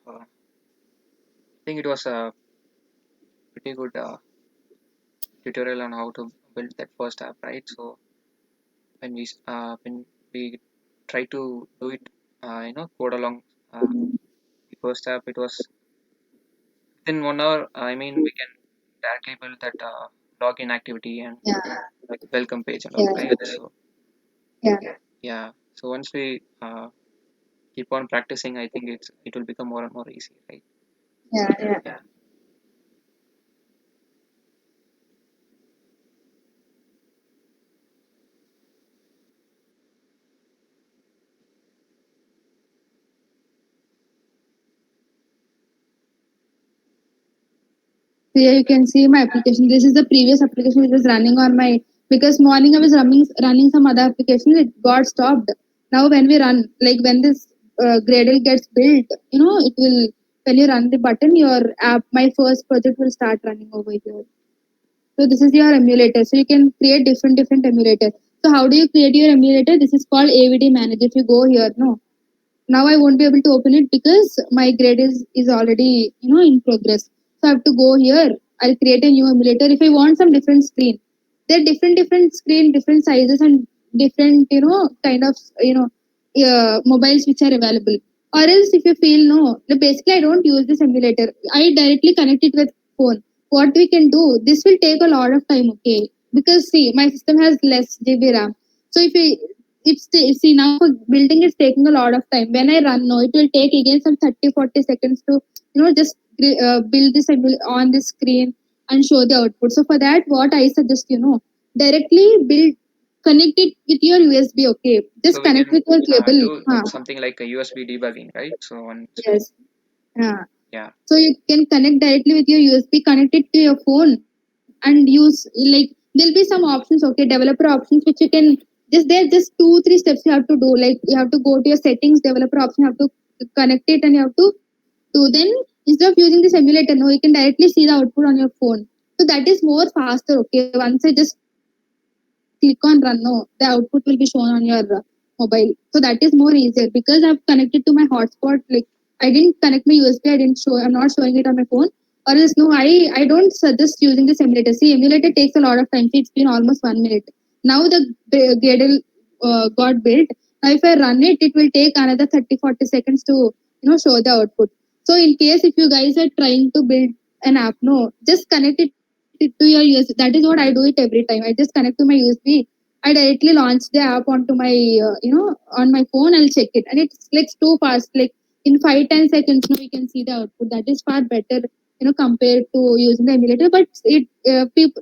I think it was a pretty good tutorial on how to build that first app, right? So when we try to do it, code along the first app, it was within 1 hour. I mean, we can directly build that login activity and Yeah, like welcome page and all, yeah, right? So yeah, yeah, so once we keep on practicing, I think it will become more and more easy, right? yeah, yeah. So here you can see my application. This is the previous application which was running on my, because morning I was running some other application. It got stopped. Now when we run, like when this Gradle gets built, it will, when you run the button, your app, my first project will start running over here. So this is your emulator. So you can create different emulators. So how do you create your emulator? This is called AVD Manager. If you go here, no, now I won't be able to open it because my grade is already in progress. So I have to go here. I'll create a new emulator. If I want some different screen, there are different screen, different sizes and different kind of mobiles which are available. Or else if you feel no, basically I don't use this emulator. I directly connect it with phone. What we can do? This will take a lot of time, okay? Because see, my system has less GB RAM. So if we see now for building is taking a lot of time. When I run now, it will take again some 30-40 seconds to just build this on the screen and show the output. So for that, what I suggest, directly build, connect it with your USB. Okay, So just we connect can with your cable. do something like a USB debugging, right? So once we, Yes. Yeah. yeah, So you can connect directly with your USB, connect it to your phone, and use, like, there'll be some options, okay, developer options which you can just 2-3 steps you have to do. Like you have to go to your settings, developer option, you have to connect it, and you have to do. Then instead of using the emulator, no, you can directly see the output on your phone. So that is more faster. Okay, once I just click on run, no, the output will be shown on your mobile. So that is more easier because I've connected to my hotspot. Like I didn't connect my USB. I didn't show. I'm not showing it on my phone. Or else no, I don't suggest using this emulator. See, emulator takes a lot of time. See, it's been almost 1 minute. Now the Gradle got built. Now if I run it, it will take another 30-40 seconds to show the output. So in case if you guys are trying to build an app, no, just connect it to your USB. That is what I do it every time. I just connect to my USB. I directly launch the app onto my on my phone. I'll check it, and it's like too fast. Like in 5-10 seconds, now you can see the output. That is far better, compared to using the emulator. But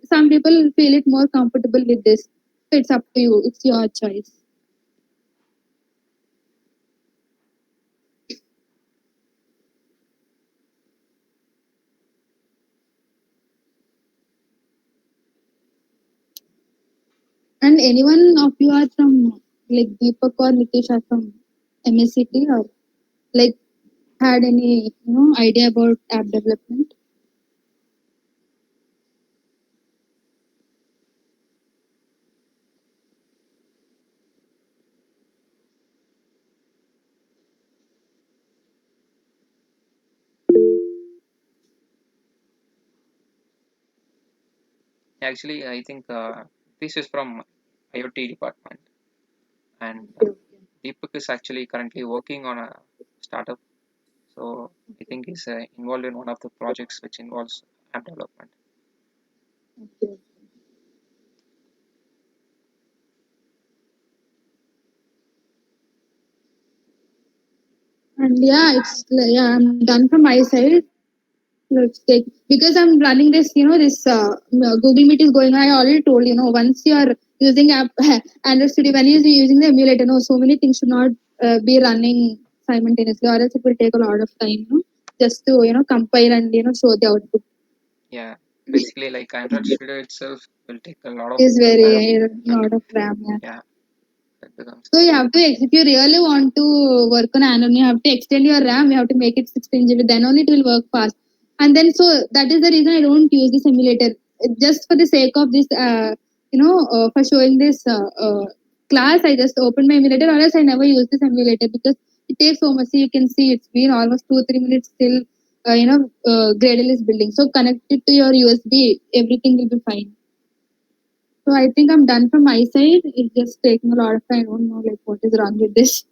some people feel it more comfortable with this. So it's up to you. It's your choice. And anyone of you are from like Deepak or Nitish are from MSCT, or like had any idea about app development? actually, I think this is from IoT department, and Okay, Deepak is actually currently working on a startup. So I think he's involved in one of the projects which involves app development. okay. And yeah, yeah, I'm done from my side. Let's take, because I'm running this, this Google Meet is going on. I already told, once you are using app Android Studio, when you're using the emulator, so many things should not be running simultaneously, or else it will take a lot of time, just to compile and show the output. Yeah, basically like Android Studio itself will take a lot of Is RAM, very a and lot of RAM. Yeah. yeah, that becomes So you have to, if you really want to work on Android, you have to extend your RAM. You have to make it 16 GB. Then only it will work fast. And then so that is the reason I don't use this emulator. Just for the sake of this, for showing this class, I just open my emulator, or else I never use this emulator because it takes so much. So you can see it's been almost 2 3 minutes till Gradle is building. So connect it to your USB, everything will be fine. So I think I'm done from my side. It's just taking a lot of time. I don't know like what is wrong with this.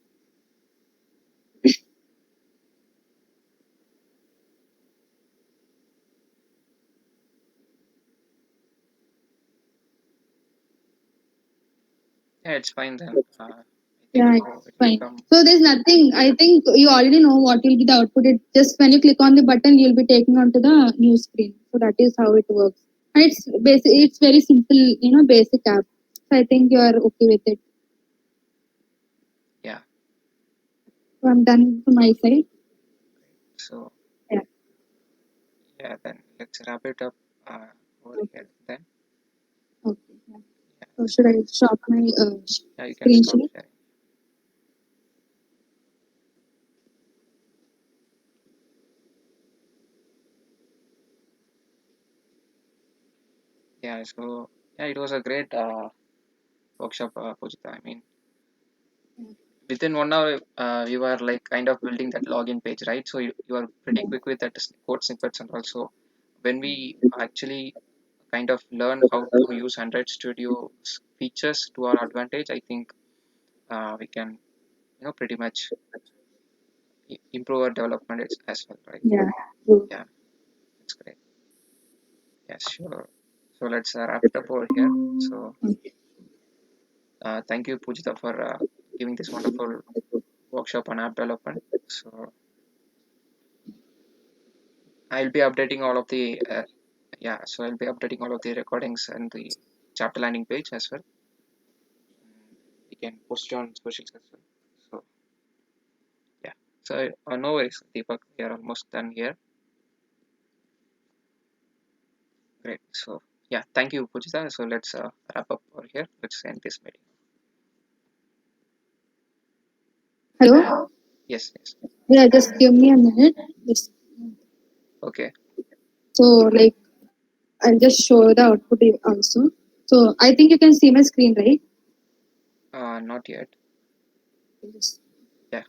Yeah, it's fine then. I think Yeah, so. it's It will fine. come. So there's nothing. I think you already know what will be the output. It just when you click on the button, you'll be taken onto the new screen. So that is how it works. And it's basic. It's very simple. Basic app. So I think you are okay with it. Yeah. So I'm done from my side. So Yeah. yeah, then let's wrap it up over Okay. here. Then Okay. Yeah. yeah, So should I stop my yeah, you can screen stop share? sharing. Yeah. So yeah, it was a great workshop, Pujita. I mean, within 1 hour, we were like kind of building that login page, right? So you are pretty Yeah. quick with that code snippets, and also when we actually kind of learn how to use Android Studio features to our advantage, I think we can pretty much improve our development as well, right? Yeah. True. Yeah, that's great. Yeah, sure. So let's wrap it up over here. So Okay. thank you, Pujita, for giving this wonderful workshop on app development. So I'll be updating all of the yeah. So I'll be updating all of the recordings and the chapter landing page as well. And we can post it on socials as well. So yeah. So no worries, Deepak. We are almost done here. Great. So yeah, thank you, Pujita. So let's wrap up over here. Let's end this meeting. Hello. Yes, yes. Yeah. Just give me a minute. Just Okay. so like I'll just show the output also. So I think you can see my screen, right? Not yet. Yes. Yeah.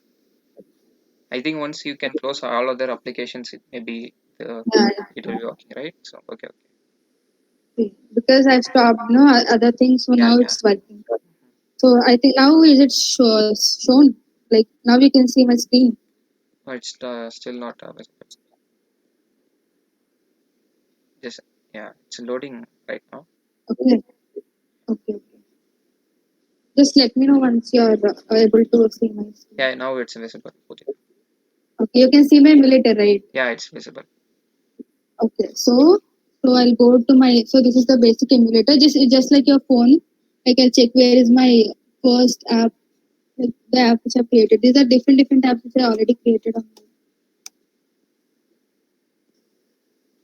I think once you can close all other applications, it maybe Yeah, it will be working, right? So okay, okay. yeah. Because I've stopped, other things, so Yeah, now yeah. it's working. Mhm. So I think now is it shown? Like now you can see my screen. No, it's still not visible. Just yeah, it's loading right now. Okay. Okay. Okay. Just let me know once you're able to see my screen. Yeah, now it's visible. Pujita. Okay, you can see my emulator, right? Yeah, it's visible. Okay. So I'll go to my. So this is the basic emulator. Just like your phone, I can check where is my first app, like the app which I created. These are different apps which I already created on.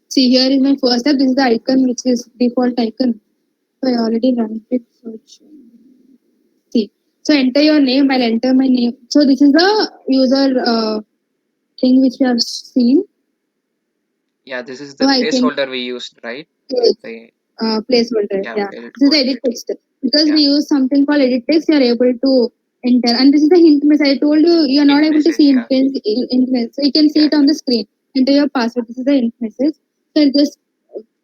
See, here is my first app. This is the icon, which is default icon. So I already run it. So see. So enter your name. I'll enter my name. So this is the user thing which we have seen. Yeah, this is So the I can placeholder we used, right? The placeholder. yeah, Yeah, build this is code. the edit text. Because Yeah, we use something called edit text, you are able to enter. And this is the hint message. I told you you are not hint able to message. see Yeah, hint message. So you can see yeah, it on the screen. Enter your password. This is the hint message. So just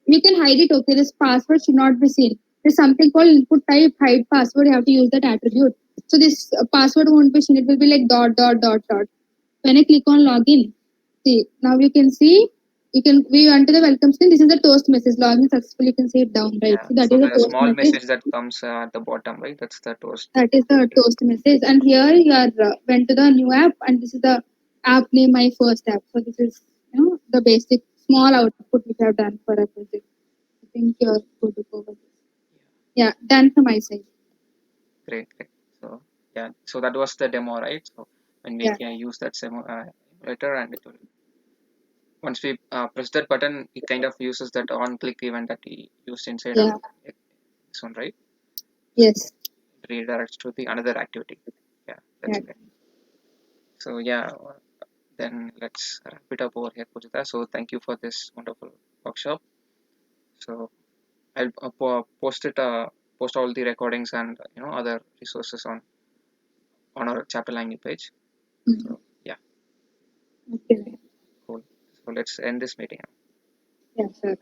you can hide it. Okay, this password should not be seen. There's something called input type hide password. You have to use that attribute. So this password won't be seen. It will be like dot dot dot dot. When I click on login, see now you can see we went to the welcome screen. This is the toast message. Login successful. You can see it down right. yeah. So that So is a the toast small message. message that comes at the bottom, right? That's the toast. That is the toast message. And here you are went to the new app, and this is the app name my first app. So this is the basic small output which I have done for a project. I think you're good to go with this. Yeah, done from my side. Great, great. So yeah, so that was the demo, right? So when we Yeah, can use that same emulator, and it will once we press that button, it kind of uses that on-click event that we used inside yeah, this one, right? So yes, it redirects to the another activity. Yeah, that's yeah, great. So yeah, then let's wrap it up over here, Pujita. So thank you for this wonderful workshop. So I'll post all the recordings and other resources on our chapter landing page. Mhm. So yeah, Okay. cool. So let's end this meeting. Yeah, sure.